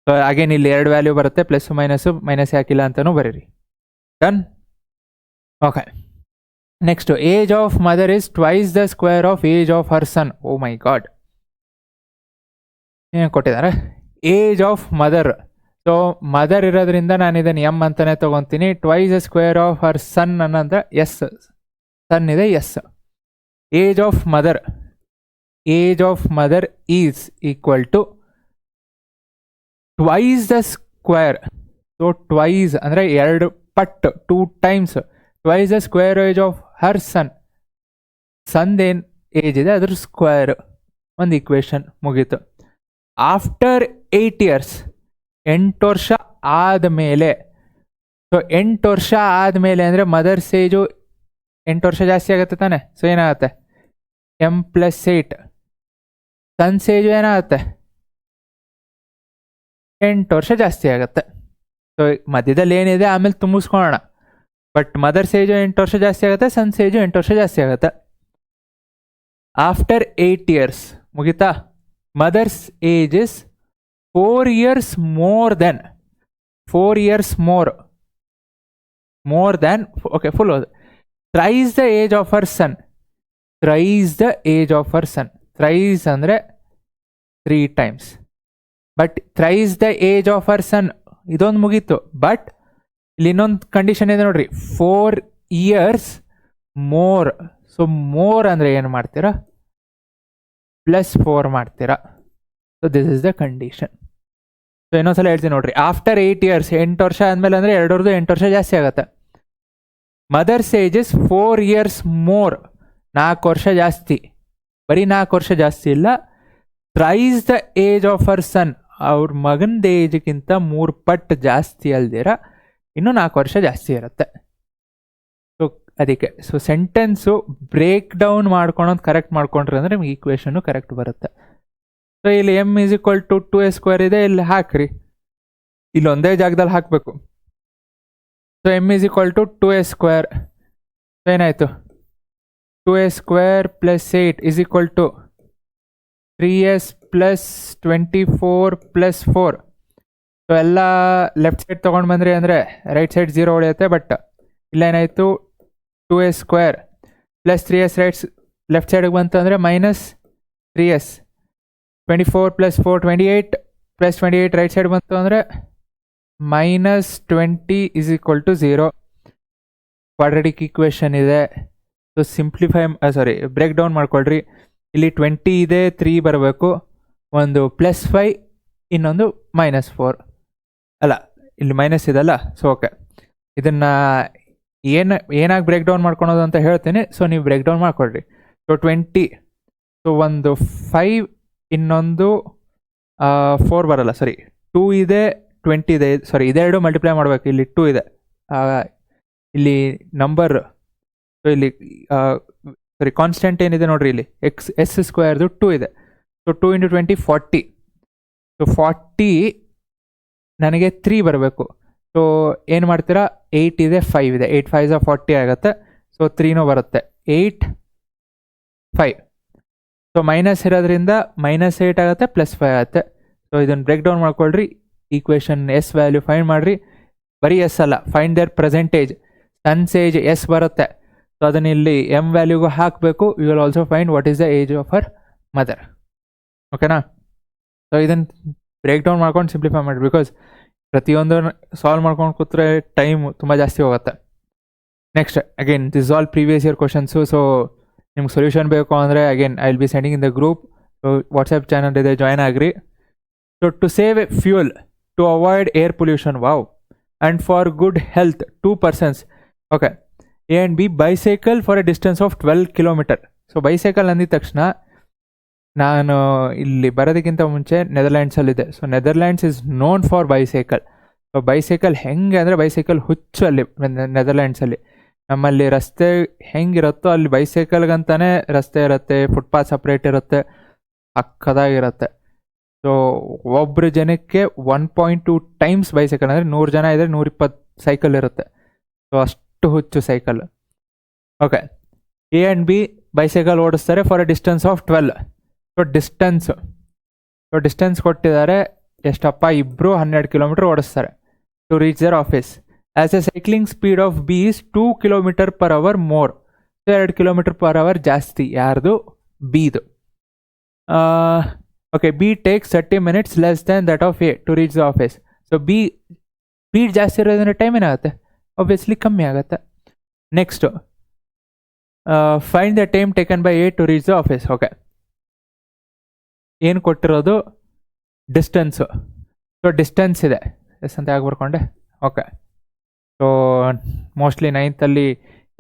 ಸೊ ಅಗೇನ್ ಇಲ್ಲಿ 2 ವ್ಯಾಲ್ಯೂ ಬರುತ್ತೆ, ಪ್ಲಸ್ ಮೈನಸ್ ಯಾಕಿಲ್ಲ ಅಂತಲೂ ಬರೀರಿ. Done. Okay, next age of mother is twice the square of age of her son. Oh my God, ಏನು ಕೊಟ್ಟಿದ್ದಾರೆ? Age of mother. So mother ಇರೋದ್ರಿಂದ ನಾನು ಇದನ್ನು ಎಮ್ ಅಂತಲೇ ತೊಗೊತೀನಿ. Twice the square of her son ಅನ್ನಂದ್ರೆ ಎಸ್, ಸನ್ ಇದೆ S. Age of mother is equal to twice the square. So twice ಅಂದರೆ 2 ಪಟ್ಟು, 2 times. Twice the square age of her son. ಸನ್ದೇನು age ಇದೆ ಅದ್ರ ಸ್ಕ್ವೇರ್. ಒಂದು equation ಮುಗೀತು. After 8 years, 8 ವರ್ಷ ಆದಮೇಲೆ. ಸೊ 8 ವರ್ಷ ಆದಮೇಲೆ ಅಂದರೆ ಮದರ್ಸ್ ಏಜು 8 ವರ್ಷ ಜಾಸ್ತಿ ಆಗುತ್ತೆ ತಾನೆ. ಸೊ ಏನಾಗುತ್ತೆ m+8. ಸನ್ಸ್ ಏಜು ಏನಾಗುತ್ತೆ 8 ವರ್ಷ ಜಾಸ್ತಿ ಆಗುತ್ತೆ. ಸೊ ಮಧ್ಯದಲ್ಲಿ ಏನಿದೆ ಆಮೇಲೆ ತುಂಬಿಸ್ಕೊಳ್ಳೋಣ. ಬಟ್ ಮದರ್ಸ್ ಏಜು 8 ವರ್ಷ ಜಾಸ್ತಿ ಆಗುತ್ತೆ, ಸನ್ಸ್ ಏಜು 8 ವರ್ಷ ಜಾಸ್ತಿ ಆಗುತ್ತೆ. ಆಫ್ಟರ್ 8 ಇಯರ್ಸ್ ಮುಗಿತಾ. Mother's age is 4 years more than 4 years more than okay full ಓದು. Thrice the age of her son. Thrice the age of her son. Thrice ಅಂದರೆ 3 times. But thrice the age of her son ಇದೊಂದು ಮುಗೀತು. But ಇಲ್ಲಿ ಇನ್ನೊಂದು condition ಇದೆ ನೋಡ್ರಿ, 4 years more. So more ಅಂದರೆ ಏನು ಮಾಡ್ತೀರಾ, +4 ಮಾಡ್ತೀರಾ. So this is the condition. So ಇನ್ನೊಂದ್ಸಲ ಹೇಳ್ತೀನಿ ನೋಡ್ರಿ, ಆಫ್ಟರ್ 8 years 8 ವರ್ಷ ಆದಮೇಲೆ ಅಂದರೆ 2 8 ವರ್ಷ ಜಾಸ್ತಿ ಆಗುತ್ತೆ. Mother's age is 4 years more, 4 ವರ್ಷ ಜಾಸ್ತಿ. ಬರೀ 4 ವರ್ಷ ಜಾಸ್ತಿ ಇಲ್ಲ, thrice the age of her son, ಅವ್ರ ಮಗನ ಏಜ್ಗಿಂತ 3 ಪಟ್ಟು ಜಾಸ್ತಿ ಅಲ್ದಿರ ಇನ್ನೂ 4 ವರ್ಷ ಜಾಸ್ತಿ ಇರುತ್ತೆ. ಸೊ ಅದಕ್ಕೆ ಸೊ ಸೆಂಟೆನ್ಸು ಬ್ರೇಕ್ ಡೌನ್ ಮಾಡ್ಕೊಳೋದು ಕರೆಕ್ಟ್ ಮಾಡ್ಕೊಂಡ್ರೆ ಅಂದರೆ ನಿಮ್ಗೆ ಈಕ್ವೇಷನ್ನು ಕರೆಕ್ಟ್ ಬರುತ್ತೆ. ಸೊ ಇಲ್ಲಿ m is equal to 2a² ಇದೆ, ಇಲ್ಲಿ ಹಾಕ್ರಿ, ಇಲ್ಲಿ ಒಂದೇ ಜಾಗದಲ್ಲಿ ಹಾಕಬೇಕು. So m is equal to 2a². So ಏನಾಯಿತು, 2a² + 8 is equal to 3s + 24 + 4. So ಎಲ್ಲ ಲೆಫ್ಟ್ ಸೈಡ್ ತೊಗೊಂಡು ಬಂದ್ರಿ ಅಂದರೆ ರೈಟ್ ಸೈಡ್ 0 ಉಳಿಯುತ್ತೆ. ಬಟ್ ಇಲ್ಲೇನಾಯಿತು, 2a² + 3s ಲೆಫ್ಟ್ ಸೈಡಿಗೆ ಬಂತು ಅಂದರೆ -3s. 24 + 4 28 + 28 ರೈಟ್ ಸೈಡ್ ಬಂತು ಅಂದರೆ -20 is equal to 0. Quadratic equation ಇದೆ. ಸೊ ಬ್ರೇಕ್ ಡೌನ್ ಮಾಡ್ಕೊಳ್ರಿ. ಇಲ್ಲಿ 20 ಇದೆ, 3 ಬರಬೇಕು, ಒಂದು +5 ಇನ್ನೊಂದು -4 ಅಲ್ಲ, ಇಲ್ಲಿ ಮೈನಸ್ ಇದಲ್ಲ. ಸೊ ಓಕೆ, ಇದನ್ನು ಏನಾಗಿ ಬ್ರೇಕ್ ಡೌನ್ ಮಾಡ್ಕೊಳೋದು ಅಂತ ಹೇಳ್ತೀನಿ. ಸೊ ನೀವು ಬ್ರೇಕ್ ಡೌನ್ ಮಾಡ್ಕೊಳ್ರಿ. ಸೊ 20, ಸೊ ಒಂದು 5 ಇನ್ನೊಂದು 4 ಬರಲ್ಲ, 2 ಇದೆ, 20 ಇದೆ, ಇದೆರಡು ಮಲ್ಟಿಪ್ಲೈ ಮಾಡಬೇಕು. ಇಲ್ಲಿ 2 ಇದೆ, ಇಲ್ಲಿ ನಂಬರ್. ಸೊ ಇಲ್ಲಿ ಕಾನ್ಸ್ಟೆಂಟ್ ಏನಿದೆ ನೋಡ್ರಿ, ಇಲ್ಲಿ s² 2 ಇದೆ. ಸೊ 2 × 20 40. ಸೊ 40 ನನಗೆ 3 ಬರಬೇಕು. ಸೊ ಏನು ಮಾಡ್ತೀರಾ, 8 ಇದೆ, 5 ಇದೆ, 8 5 40 ಆಗುತ್ತೆ. ಸೊ 3 ಬರುತ್ತೆ, 8 5. ಸೊ ಮೈನಸ್ ಇರೋದ್ರಿಂದ -8 ಆಗುತ್ತೆ, +5 ಆಗುತ್ತೆ. ಸೊ ಇದನ್ನು ಬ್ರೇಕ್ ಡೌನ್ ಮಾಡ್ಕೊಳ್ರಿ. ಈಕ್ವೇಷನ್ ಎಸ್ ವ್ಯಾಲ್ಯೂ ಫೈಂಡ್ ಮಾಡಿರಿ. ಬರೀ ಎಸ್ ಅಲ್ಲ, find their present age. Son's age S ಬರುತ್ತೆ. ಸೊ ಅದನ್ನು ಇಲ್ಲಿ m ವ್ಯಾಲ್ಯೂಗೂ ಹಾಕಬೇಕು. You will also find what is the age of her mother. ಓಕೆನಾ? ಸೊ ಇದನ್ನು ಬ್ರೇಕ್ ಡೌನ್ ಮಾಡ್ಕೊಂಡು ಸಿಂಪ್ಲಿಫೈ ಮಾಡಿ. ಬಿಕಾಸ್ ಪ್ರತಿಯೊಂದು ಸಾಲ್ವ್ ಮಾಡ್ಕೊಂಡು ಕೂತ್ರೆ ಟೈಮ್ ತುಂಬ ಜಾಸ್ತಿ ಹೋಗುತ್ತೆ. Next again this all previous year questions. So ನಿಮ್ಗೆ ಸೊಲ್ಯೂಷನ್ ಬೇಕು ಅಂದರೆ again I will be sending in the group. So WhatsApp channel ಇದೆ, ಜಾಯ್ನ್ ಆಗಿರಿ. So to save fuel, to avoid air pollution, wow, and for good health 2 persons. Okay. A and B bicycle for a distance of 12 kilometers. So bicycle ಅಂದಿದ ತಕ್ಷಣ ನಾನು ಇಲ್ಲಿ ಬರೋದಕ್ಕಿಂತ ಮುಂಚೆ ನೆದರ್ಲ್ಯಾಂಡ್ಸಲ್ಲಿದೆ. So Netherlands is known for bicycle. So bicycle ಹೆಂಗೆ ಅಂದರೆ bicycle ಹುಚ್ಚು ಅಲ್ಲಿ ನೆದರ್ಲ್ಯಾಂಡ್ಸಲ್ಲಿ. ನಮ್ಮಲ್ಲಿ ರಸ್ತೆ ಹೆಂಗಿರುತ್ತೋ ಅಲ್ಲಿ ಬೈಸೈಕಲ್ಗಂತಾನೆ ರಸ್ತೆ ಇರುತ್ತೆ, ಫುಟ್ಪಾತ್ ಸಪ್ರೇಟ್ ಇರುತ್ತೆ, ಅಕ್ಕದಾಗಿರುತ್ತೆ. ಸೊ ಒಬ್ಬರು ಜನಕ್ಕೆ 1.2 times ಬೈಸೈಕಲ್, ಅಂದರೆ 100 ಜನ ಇದ್ದರೆ 120 ಸೈಕಲ್ ಇರುತ್ತೆ. ಸೊ ಅಷ್ಟು ಹುಚ್ಚು cycle. Okay. A and B bicycle ಓಡಿಸ್ತಾರೆ for a distance of 12. So distance ಕೊಟ್ಟಿದ್ದಾರೆ ಎಷ್ಟಪ್ಪ, ಇಬ್ಬರು 12 kilometers ಓಡಿಸ್ತಾರೆ to reach their office. As a cycling speed of B is 2 km/h more. So 2 km/h ಜಾಸ್ತಿ ಯಾರ್ದು, ಬಿದು. Okay. B takes 30 minutes less than that of A to reach the office. So B speed ಜಾಸ್ತಿ ಇರೋದ್ರಿಂದ time ಏನಾಗುತ್ತೆ, obviously ಕಮ್ಮಿ ಆಗುತ್ತೆ. Next find the time taken by A to reach the office. Okay. ಏನು ಕೊಟ್ಟಿರೋದು, ಡಿಸ್ಟೆನ್ಸು. ಸೊ ಡಿಸ್ಟೆನ್ಸ್ ಇದೆ, S ಅಂತ ಯಾಕೆ ಬರ್ಕೊಂಡೆ. Okay. So mostly 9th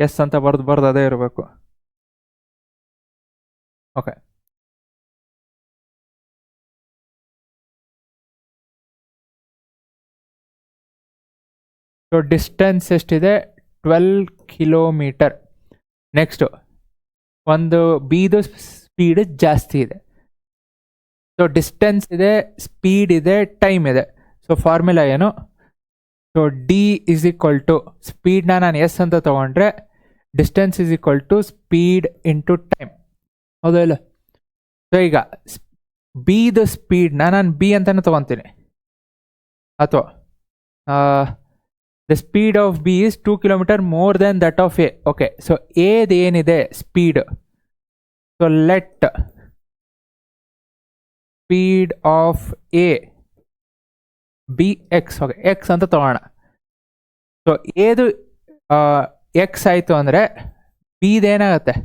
S ಅಂತ ಬರ್ದು ಅದೇ ಇರಬೇಕು. ಓಕೆ. ಸೊ ಡಿಸ್ಟೆನ್ಸ್ ಎಷ್ಟಿದೆ, 12 kilometers. ನೆಕ್ಸ್ಟು ಒಂದು ಬಿದು ಸ್ಪೀಡ್ ಜಾಸ್ತಿ ಇದೆ. ಸೊ ಡಿಸ್ಟೆನ್ಸ್ ಇದೆ, ಸ್ಪೀಡ್ ಇದೆ, ಟೈಮ್ ಇದೆ. ಸೊ ಫಾರ್ಮುಲಾ ಏನು, so D is equal to ಸ್ಪೀಡ್ನ ನಾನು ಎಸ್ ಅಂತ ತೊಗೊಂಡ್ರೆ distance is equal to speed into time. ಹೌದಾ ಇಲ್ಲ? ಸೊ ಈಗ ಬಿದು ಸ್ಪೀಡ್ನ ನಾನು ಬಿ ಅಂತಲೇ ತೊಗೊತೀನಿ, ಅಥವಾ the speed of B is 2 kilometers more than that of A. Okay. So ಎದು ಏನಿದೆ speed, so let speed of A B X. Okay, X ಅಂತ ತಗೋಣ. ಸೊ ಏದು ಎಕ್ಸ್ ಆಯಿತು ಅಂದರೆ ಬಿದೇನಾಗುತ್ತೆ,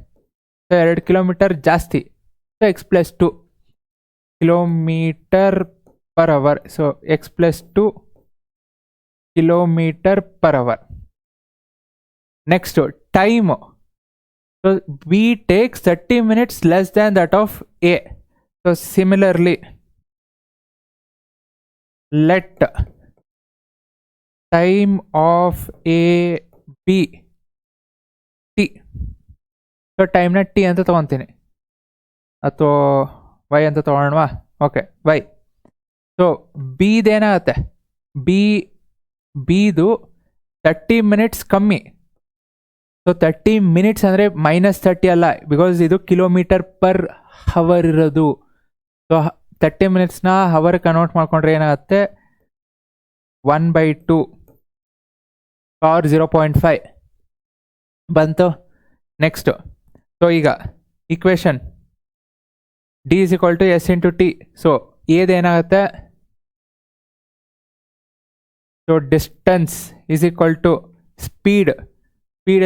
ಸೊ 2 kilometers ಜಾಸ್ತಿ. So X plus 2 km/h. So X plus 2 km/h. Next time. So B takes 30 minutes less than that of A. So similarly let time of A B T. So ಟೈಮ್ನ T ಅಂತ ತೊಗೊತೀನಿ, ಅಥವಾ Y ಅಂತ ತೊಗೊಳವಾ. Okay, Y. So ಬಿದೇನಾಗತ್ತೆ, ಬಿದು 30 minutes ಕಮ್ಮಿ. So 30 minutes ಅಂದರೆ -30 ಅಲ್ಲ, ಬಿಕಾಸ್ ಇದು km/h ಇರೋದು. ಸೊ 30 minutesನ ಹವರ್ ಕನ್ವರ್ಟ್ ಮಾಡ್ಕೊಂಡ್ರೆ ಏನಾಗುತ್ತೆ, 1/2 or 0.5 ಬಂತು. ನೆಕ್ಸ್ಟು ಸೊ ಈಗ equation D is equal to S into T. So ಏದೇನಾಗುತ್ತೆ, so distance is equal to speed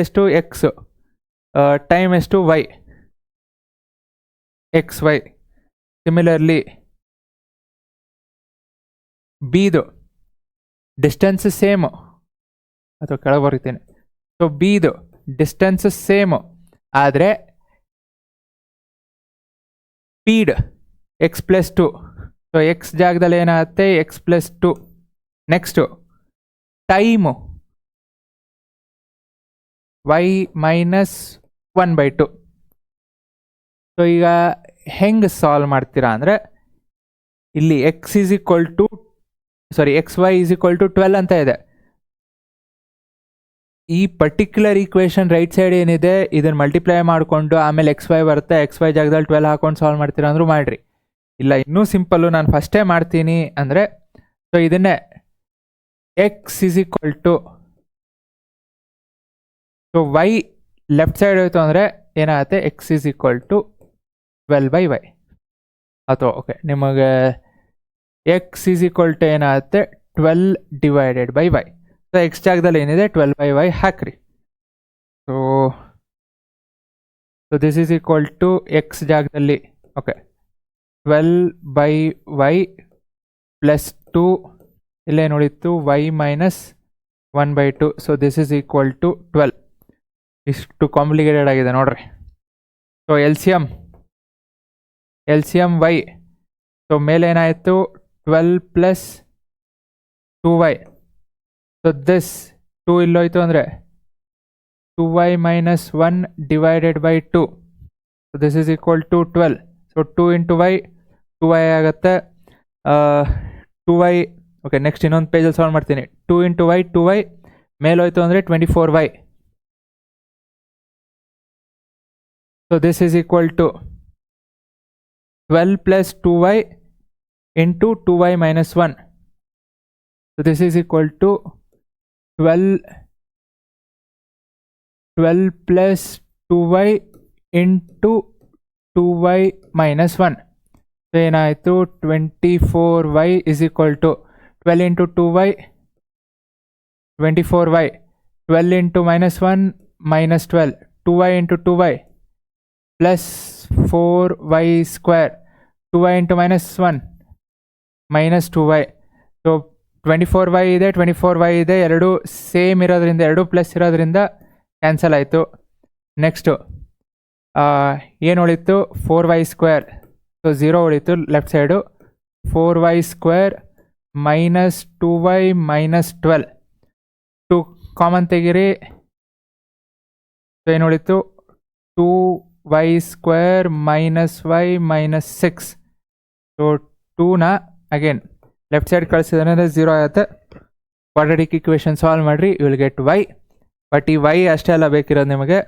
ಎಷ್ಟು ಎಕ್ಸ್, ಟೈಮ್ ಎಷ್ಟು ವೈ, ಎಕ್ಸ್ ವೈ. ಸಿಮಿಲರ್ಲಿ ಬಿದು ಡಿಸ್ಟೆನ್ಸ್ ಸೇಮು, ಅಥವಾ ಕೆಳಗೆ ಬರೀತೀನಿ. ಸೊ ಬಿದು ಡಿಸ್ಟೆನ್ಸ್ ಸೇಮು, ಆದರೆ speed X plus 2. So X ಜಾಗದಲ್ಲಿ ಏನಾಗುತ್ತೆ, X plus 2. Next time Y minus 1/2. So ಈಗ ಹೆಂಗೆ ಸಾಲ್ವ್ ಮಾಡ್ತೀರಾ ಅಂದರೆ, ಇಲ್ಲಿ X is equal to X Y is equal to 12 ಅಂತ ಇದೆ. ಈ ಪರ್ಟಿಕ್ಯುಲರ್ ಈಕ್ವೇಷನ್ ರೈಟ್ ಸೈಡ್ ಏನಿದೆ ಇದನ್ನು ಮಲ್ಟಿಪ್ಲೈ ಮಾಡಿಕೊಂಡು ಆಮೇಲೆ ಎಕ್ಸ್ ವೈ ಬರುತ್ತೆ, ಎಕ್ಸ್ ವೈ ಜಾಗದಲ್ಲಿ 12 ಹಾಕೊಂಡು ಸಾಲ್ವ್ ಮಾಡ್ತೀರಾ ಅಂದರೂ ಮಾಡಿರಿ. ಇಲ್ಲ ಇನ್ನೂ ಸಿಂಪಲ್ಲು, ನಾನು ಫಸ್ಟೇ ಮಾಡ್ತೀನಿ ಅಂದರೆ, ಸೊ ಇದನ್ನೇ X is equal to, so Y left side ಹೋಯ್ತು ಅಂದರೆ ಏನಾಗುತ್ತೆ, X is equal to 12/y. ಅಥವಾ ಓಕೆ, ನಿಮಗೆ ಎಕ್ಸ್ ಈಸ್ ಈಕ್ವಲ್ ಟು ಏನಾಗುತ್ತೆ, 12/y. ಸೊ ಎಕ್ಸ್ ಜಾಗದಲ್ಲಿ ಏನಿದೆ 12/y ಹಾಕ್ರಿ. So this is equal to X ಜಾಗದಲ್ಲಿ ಓಕೆ 12/y ಪ್ಲಸ್ 2 ಇಲ್ಲೇನು ಉಳಿತು y minus 1/2. So this is equal to 12. ಇಷ್ಟು ಕಾಂಪ್ಲಿಕೇಟೆಡ್ ಆಗಿದೆ ನೋಡ್ರಿ. So L C M y. So ಮೇಲೆ ಏನಾಯಿತು 12 ಪ್ಲಸ್ 2y. ಸೊ ದಿಸ್ 2 ಇಲ್ಲೋಯ್ತು ಅಂದರೆ 2y minus 1 divided by 2. So this is equal to 12. So 2 into y 2y ಆಗುತ್ತೆ. 2y okay, next ಇನ್ನೊಂದು ಪೇಜಲ್ಲಿ solve ಮಾಡ್ತೀನಿ. 2 ಇಂಟು y 2y ಮೇಲೋಯ್ತು ಅಂದರೆ 24y. So this is equal to 12 plus 2y into 2y minus 1. So this is equal to 12 plus 2y into 2y minus 1. So ಏನಾಯಿತು 24y is equal to 12 into 2y 24y, 12 into minus 1 minus 12, 2y into 2y plus 4y square, 2y into minus 1 minus 2y. So 24y ಇದೆ 24y ಇದೆ, ಎರಡು same ಇರೋದ್ರಿಂದ, ಎರಡು plus ಇರೋದ್ರಿಂದ cancel ಆಯಿತು. Next ಏನು ಉಳಿತು 4y ಸ್ಕ್ವೇರ್. ಸೊ 0 ಉಳಿತು left side. 4y square minus 2y minus 12. 2 common ತೆಗಿರಿ. ಸೊ ಏನು ಉಳಿತು 2y square minus y minus 6. So 2ನ ಅಗೇನ್ ಲೆಫ್ಟ್ ಸೈಡ್ ಕಳಿಸಿದ್ರೆ 0 ಆಗುತ್ತೆ. ಕ್ವಾಡ್ರಾಟಿಕ್ ಇಕ್ವೇಷನ್ ಸಾಲ್ವ್ ಮಾಡಿರಿ, you will get y. But ಈ y ಅಷ್ಟೇ ಅಲ್ಲ ಬೇಕಿರೋದು ನಿಮಗೆ.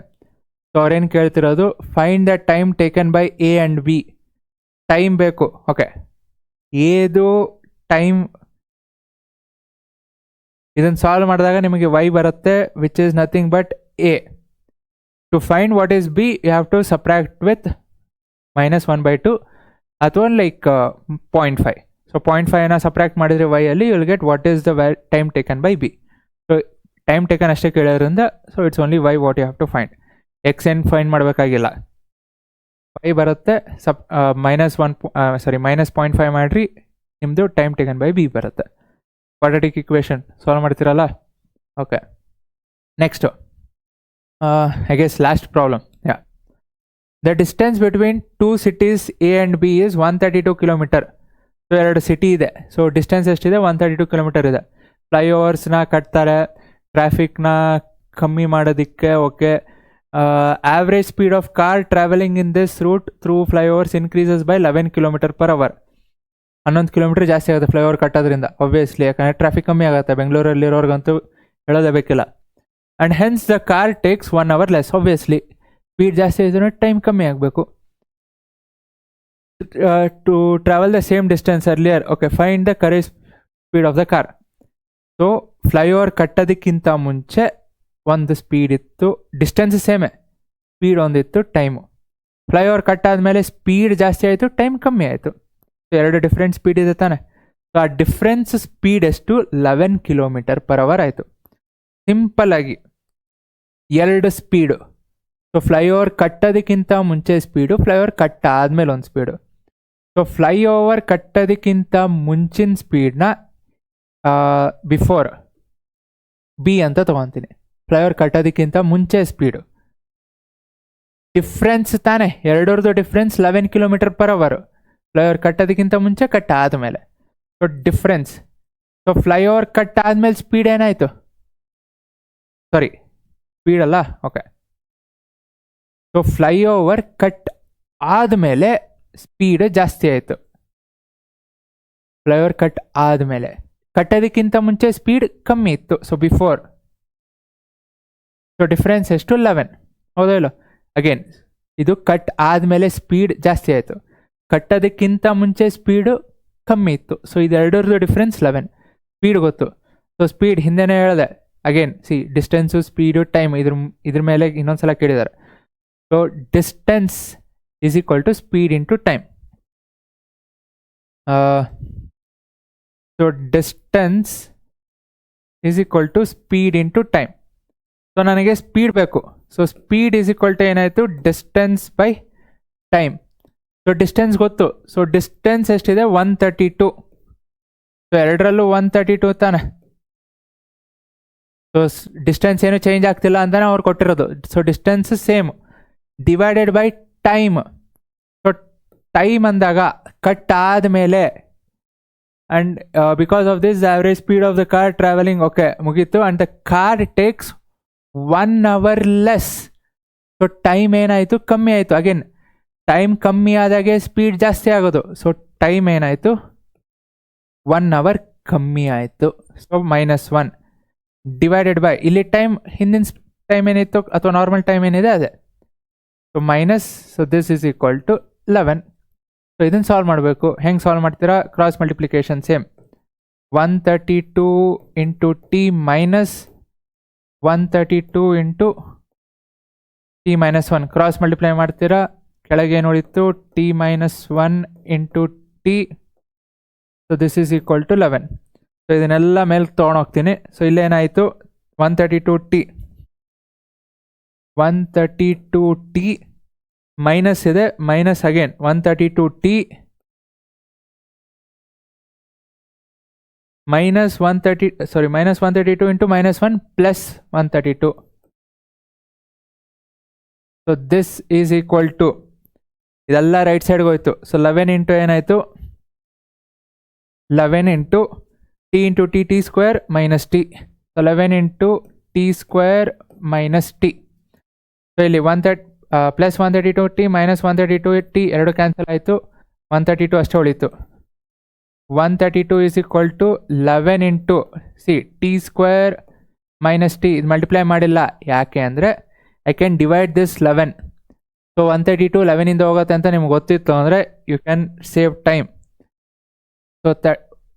ಸೊ ಅವ್ರೇನು ಕೇಳ್ತಿರೋದು find the time taken by A and B. Time ಬೇಕು. ಓಕೆ, ಏದು ಟೈಮ್ ಇದನ್ನು ಸಾಲ್ವ್ ಮಾಡಿದಾಗ ನಿಮಗೆ y ಬರುತ್ತೆ, which is nothing but A. To find what is B you have to subtract with minus 1/2 ಅಥವಾ ಲೈಕ್ 0.5. ಸೊ 0.5ನ subtract ಮಾಡಿದರೆ y ಅಲ್ಲಿ you will get what is the time taken by B. So time taken ಅಷ್ಟೇ ಕೇಳೋದ್ರಿಂದ so it's only y what you have to find. X ಏನು find ಮಾಡಬೇಕಾಗಿಲ್ಲ, y ಬರುತ್ತೆ. Minus 0.5 ಮಾಡಿರಿ, ನಿಮ್ಮದು ಟೈಮ್ ಟೇಕನ್ ಬೈ ಬಿ ಬರುತ್ತೆ. Quadratic equation solve ಮಾಡ್ತೀರಲ್ಲ. Okay, next I guess last problem. Yeah, the distance between 2 cities A and B is 132 kilometer. So 2 city ಇದೆ. So distance ಎಷ್ಟಿದೆ 132 kilometer ಇದೆ. ಫ್ಲೈಓವರ್ಸ್ನ ಕಟ್ತಾರೆ ಟ್ರಾಫಿಕ್ನ ಕಮ್ಮಿ ಮಾಡೋದಕ್ಕೆ. Okay, average speed of car travelling in this route through flyovers increases by 11 km/h. 11 kilometer ಜಾಸ್ತಿ ಆಗುತ್ತೆ ಫ್ಲೈಓವರ್ ಕಟ್ಟೋದ್ರಿಂದ ಆಬ್ವಿಯಸ್ಲಿ, ಯಾಕಂದರೆ ಟ್ರಾಫಿಕ್ ಕಮ್ಮಿ ಆಗುತ್ತೆ. ಬೆಂಗಳೂರಲ್ಲಿರೋರ್ಗಂತೂ ಹೇಳೋದೇ ಬೇಕಿಲ್ಲ. And hence the car takes 1 hour less. Obviously speed ಜಾಸ್ತಿ ಆಯಿತು, ಟೈಮ್ ಕಮ್ಮಿ ಆಗಬೇಕು. To travel the same distance earlier. Okay, find the correct speed of the car. So flyover ಕಟ್ಟೋದಕ್ಕಿಂತ ಮುಂಚೆ ಒಂದು ಸ್ಪೀಡ್ ಇತ್ತು, ಡಿಸ್ಟೆನ್ಸ್ ಸೇಮೇ, ಸ್ಪೀಡ್ ಒಂದಿತ್ತು, ಟೈಮು. ಫ್ಲೈಓವರ್ ಕಟ್ಟಾದಮೇಲೆ ಸ್ಪೀಡ್ ಜಾಸ್ತಿ ಆಯಿತು, ಟೈಮ್ ಕಮ್ಮಿ ಆಯಿತು. ಸೊ 2 ಡಿಫ್ರೆಂಟ್ ಸ್ಪೀಡ್ ಇದೆ ತಾನೆ. ಸೊ ಆ ಡಿಫ್ರೆನ್ಸ್ ಸ್ಪೀಡ್ ಎಷ್ಟು 11 km/h ಆಯಿತು. ಸಿಂಪಲ್ ಆಗಿ 2 ಸ್ಪೀಡು. ಸೊ ಫ್ಲೈಓವರ್ ಕಟ್ಟೋದಕ್ಕಿಂತ ಮುಂಚೆ ಸ್ಪೀಡು, ಫ್ಲೈಓವರ್ ಕಟ್ಟ ಆದಮೇಲೆ ಒಂದು ಸ್ಪೀಡು. ಸೊ ಫ್ಲೈಓವರ್ ಕಟ್ಟೋದಕ್ಕಿಂತ ಮುಂಚಿನ ಸ್ಪೀಡ್ನ ಬಿಫೋರ್ ಬಿ ಅಂತ ತೊಗೊತೀನಿ. ಫ್ಲೈಓವರ್ ಕಟ್ಟೋದಕ್ಕಿಂತ ಮುಂಚೆ ಸ್ಪೀಡು. ಡಿಫ್ರೆನ್ಸ್ ತಾನೆ, ಎರಡರದ್ದು ಡಿಫ್ರೆನ್ಸ್ 11 km/h. ಫ್ಲೈಓವರ್ ಕಟ್ಟೋದಕ್ಕಿಂತ ಮುಂಚೆ ಕಟ್ಟ ಆದಮೇಲೆ. So difference. So flyover cut ಆದಮೇಲೆ ಸ್ಪೀಡ್ ಏನಾಯಿತು, ಸಾರಿ ಸ್ಪೀಡ್ ಅಲ್ಲ. ಓಕೆ, ಸೊ ಫ್ಲೈಓವರ್ ಕಟ್ ಆದಮೇಲೆ ಸ್ಪೀಡ್ ಜಾಸ್ತಿ ಆಯಿತು. ಫ್ಲೈಓವರ್ ಕಟ್ ಆದಮೇಲೆ, ಕಟ್ಟೋದಕ್ಕಿಂತ ಮುಂಚೆ ಸ್ಪೀಡ್ ಕಮ್ಮಿ ಇತ್ತು. So before. ಸೊ ಡಿಫ್ರೆನ್ಸ್ ಎಷ್ಟು 11, ಹೌದಾ ಇಲ್ಲ? ಅಗೇನ್ ಇದು ಕಟ್ ಆದಮೇಲೆ ಸ್ಪೀಡ್ ಜಾಸ್ತಿ ಆಯಿತು, ಕಟ್ಟೋದಕ್ಕಿಂತ ಮುಂಚೆ ಸ್ಪೀಡು ಕಮ್ಮಿ ಇತ್ತು. ಸೊ ಇದೆರಡರದ್ದು ಡಿಫ್ರೆನ್ಸ್ 11. ಸ್ಪೀಡ್ ಗೊತ್ತು. ಸೊ ಸ್ಪೀಡ್ ಹಿಂದೆನೇ ಹೇಳಿದೆ. Again see, distance speed time ಇದ್ರ ಮೇಲೆ ಇನ್ನೊಂದ್ಸಲ ಕೇಳಿದ್ದಾರೆ. So distance is equal to speed into time. So distance is equal to speed into time. So ನನಗೆ ಸ್ಪೀಡ್ ಬೇಕು. So speed is equal to ಏನಾಯಿತು distance by time. So distance ಗೊತ್ತು. So distance ಎಷ್ಟಿದೆ 132. So ಎರಡರಲ್ಲೂ 132 ತಾನೆ. So distance ಏನು change ಆಗ್ತಿಲ್ಲ ಅಂತಾನೆ ಅವ್ರು ಕೊಟ್ಟಿರೋದು. So distance same divided by time. So time ಅಂದಾಗ ಕಟ್ ಆದಮೇಲೆ and because of this average speed of the car travelling, okay ಮುಗೀತು. And the car takes 1 hour less. So time ಏನಾಯಿತು, ಕಮ್ಮಿ ಆಯಿತು. ಅಗೇನ್ ಟೈಮ್ ಕಮ್ಮಿ ಆದಾಗೆ ಸ್ಪೀಡ್ ಜಾಸ್ತಿ ಆಗೋದು. So time ಏನಾಯಿತು, 1 hour ಕಮ್ಮಿ ಆಯಿತು. ಸೊ -1 ಡಿವೈಡೆಡ್ ಬೈ ಇಲ್ಲಿ ಟೈಮ್, ಹಿಂದಿನ ಟೈಮ್ ಏನಿತ್ತು ಅಥವಾ ನಾರ್ಮಲ್ ಟೈಮ್ ಏನಿದೆ ಅದೇ. So minus, so this is equal to 11. So ಇದನ್ನು ಸಾಲ್ವ್ ಮಾಡಬೇಕು. ಹೆಂಗೆ ಸಾಲ್ವ್ ಮಾಡ್ತೀರಾ, cross multiplication same. 132 into T minus 132 into T -1 cross multiply ಮಾಡ್ತೀರಾ. ಕೆಳಗೆ ಏನು ಉಳಿತು, T -1 into T. So this is equal to 11. So ಇದನ್ನೆಲ್ಲ ಮೇಲೆ ತೊಗೊಂಡೋಗ್ತೀನಿ. ಸೊ ಇಲ್ಲೇನಾಯಿತು, 132 ಟಿ ಮೈನಸ್ ಇದೆ, minus again 132 T -132 into -1 plus 132. So this is equal to, ಇದೆಲ್ಲ ರೈಟ್ ಸೈಡ್ಗೆ ಹೋಯ್ತು. ಸೊ 11 ಇಂಟು ಏನಾಯಿತು, 11 into T into T square minus T. 11 into T square minus T. So ಇಲ್ಲಿ ಪ್ಲಸ್ 132 ಟಿ ಮೈನಸ್ 132 ಟಿ ಎರಡು cancel ಆಯಿತು. 132 ಅಷ್ಟೇ ಉಳಿತು. 132 is equal to 11 into T square minus T. ಇದು ಮಲ್ಟಿಪ್ಲೈ ಮಾಡಿಲ್ಲ, ಯಾಕೆ ಅಂದರೆ I can divide this 11. So 132 11ಇಂದ ಹೋಗುತ್ತೆ ಅಂತ ನಿಮ್ಗೆ ಗೊತ್ತಿತ್ತು ಅಂದರೆ you can save time. So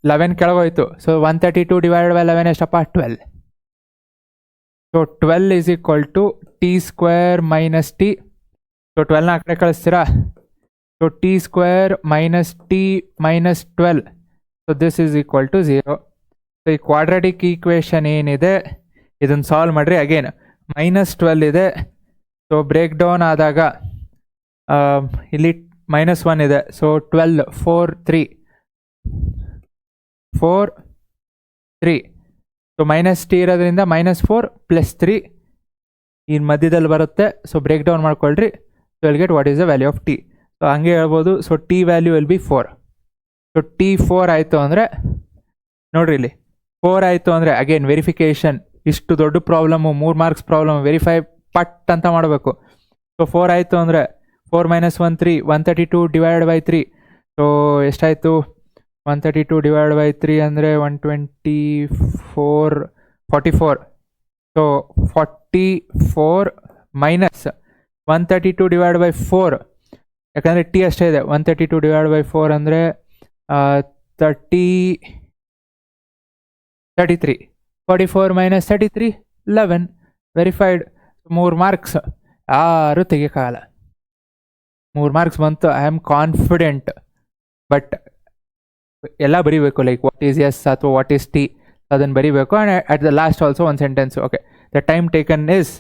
11 ಕೆಳಗೋಯ್ತು. ಸೊ 132 ಡಿವೈಡೆಡ್ ಬೈ 11 ಎಷ್ಟಪ್ಪ, 12. So 12 is equal to T square minus T. So 12ನ ಆ ಕಡೆ ಕಳಿಸ್ತೀರಾ. So T square minus T minus 12. So this is equal to 0. So ಈ ಕ್ವಾಡ್ರಾಟಿಕ್ ಈಕ್ವೇಷನ್ ಏನಿದೆ ಇದನ್ನು solve ಮಾಡಿರಿ. ಅಗೇನ್ -12 ಇದೆ. ಸೊ ಬ್ರೇಕ್ ಡೌನ್ ಆದಾಗ ಇಲ್ಲಿ -1 ಇದೆ. ಸೊ 12 4 3 4 3. ಸೊ ಮೈನಸ್ ಟಿ ಇರೋದ್ರಿಂದ -4 ಪ್ಲಸ್ 3 ಈ ಮಧ್ಯದಲ್ಲಿ ಬರುತ್ತೆ. ಸೊ ಬ್ರೇಕ್ ಡೌನ್ ಮಾಡ್ಕೊಳ್ರಿ. So will get what is the value of T. So ಹಂಗೆ ಹೇಳ್ಬೋದು. So T value will be 4. So T 4 ಆಯಿತು ಅಂದರೆ ನೋಡ್ರಿ, ಇಲ್ಲಿ 4 ಆಯಿತು ಅಂದರೆ ಅಗೇನ್ ವೆರಿಫಿಕೇಷನ್. ಇಷ್ಟು ದೊಡ್ಡ ಪ್ರಾಬ್ಲಮ್ಮು, 3 ಮಾರ್ಕ್ಸ್ ಪ್ರಾಬ್ಲಮ್, ವೆರಿಫೈ ಪಟ್ ಅಂತ ಮಾಡಬೇಕು. ಸೊ 4 ಆಯಿತು ಅಂದರೆ 4 - 1 3. 132 ಡಿವೈಡೆಡ್ ಬೈ 3. ಸೊ ಎಷ್ಟಾಯಿತು, 132 ಡಿವೈಡೆಡ್ ಬೈ 3 ಅಂದರೆ 124 44. ಸೊ 44 ಮೈನಸ್ 132 ಡಿವೈಡ್ ಬೈ 4, ಯಾಕಂದರೆ ಟಿ ಅಷ್ಟೇ ಇದೆ. 132 ಡಿವೈಡ್ ಬೈ 4 ಅಂದರೆ 33. 44 ಮೈನಸ್ 33 11. ವೆರಿಫೈಡ್. 3 ಮಾರ್ಕ್ಸ್ ಯಾರು ತೆಗಿಯೋಕ್ಕಾಗಲ್ಲ. 3 ಮಾರ್ಕ್ಸ್ ಬಂತು. I am confident. ಬಟ್ ಎಲ್ಲ ಬರೀಬೇಕು, ಲೈಕ್ ವಾಟ್ ಈಸ್ ಎಸ್ ಅಥವಾ ವಾಟ್ ಈಸ್ ಟಿ ಅದನ್ನು ಬರೀಬೇಕು. And at the last also ಒಂದು sentence. Okay, the time taken is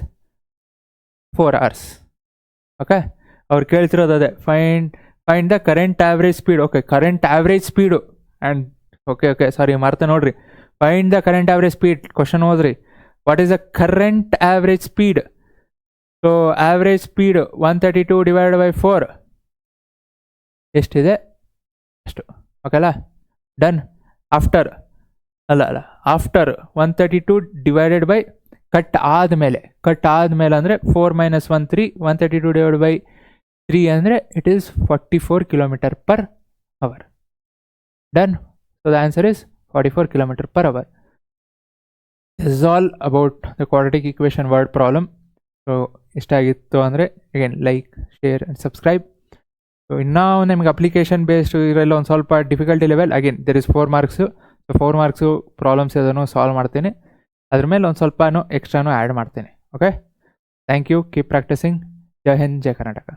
4 hours. Okay, ಅವ್ರು ಕೇಳ್ತಿರೋದು ಅದೇ, find the current average speed. Okay, current average speed. And okay sorry ಮರ್ತೆ ನೋಡ್ರಿ. Find the current average speed question ಓದ್ರಿ. What is the current average speed? So average speed 132 divide by 4 ಎಷ್ಟಿದೆ ಅಷ್ಟು. ಓಕೆಲ್ಲ, done. After 132 divided by cut ಆದಮೇಲೆ ಅಂದರೆ 4 - 1 3. 132 divide by 3 ಅಂದರೆ it is 44 km/h. Done. So the answer is 44 km/h. This is all about the quadratic equation word problem. So ಇಷ್ಟ ಆಗಿತ್ತು ಅಂದರೆ again like, share and subscribe. So ಇನ್ನೂ ನಿಮ್ಗೆ application based ಇದರಲ್ಲಿ ಒಂದು ಸ್ವಲ್ಪ difficulty level. Again there is 4 marks. So 4 marks problems ಅದನ್ನು solve ಮಾಡ್ತೀನಿ. ಅದ್ರ ಮೇಲೆ ಒಂದು ಸ್ವಲ್ಪನೂ ಎಕ್ಸ್ಟ್ರಾನೂ ಆ್ಯಡ್ ಮಾಡ್ತೀನಿ. Okay, thank you. Keep practising. ಜೈ ಹಿಂದ್, ಜೈ ಕರ್ನಾಟಕ.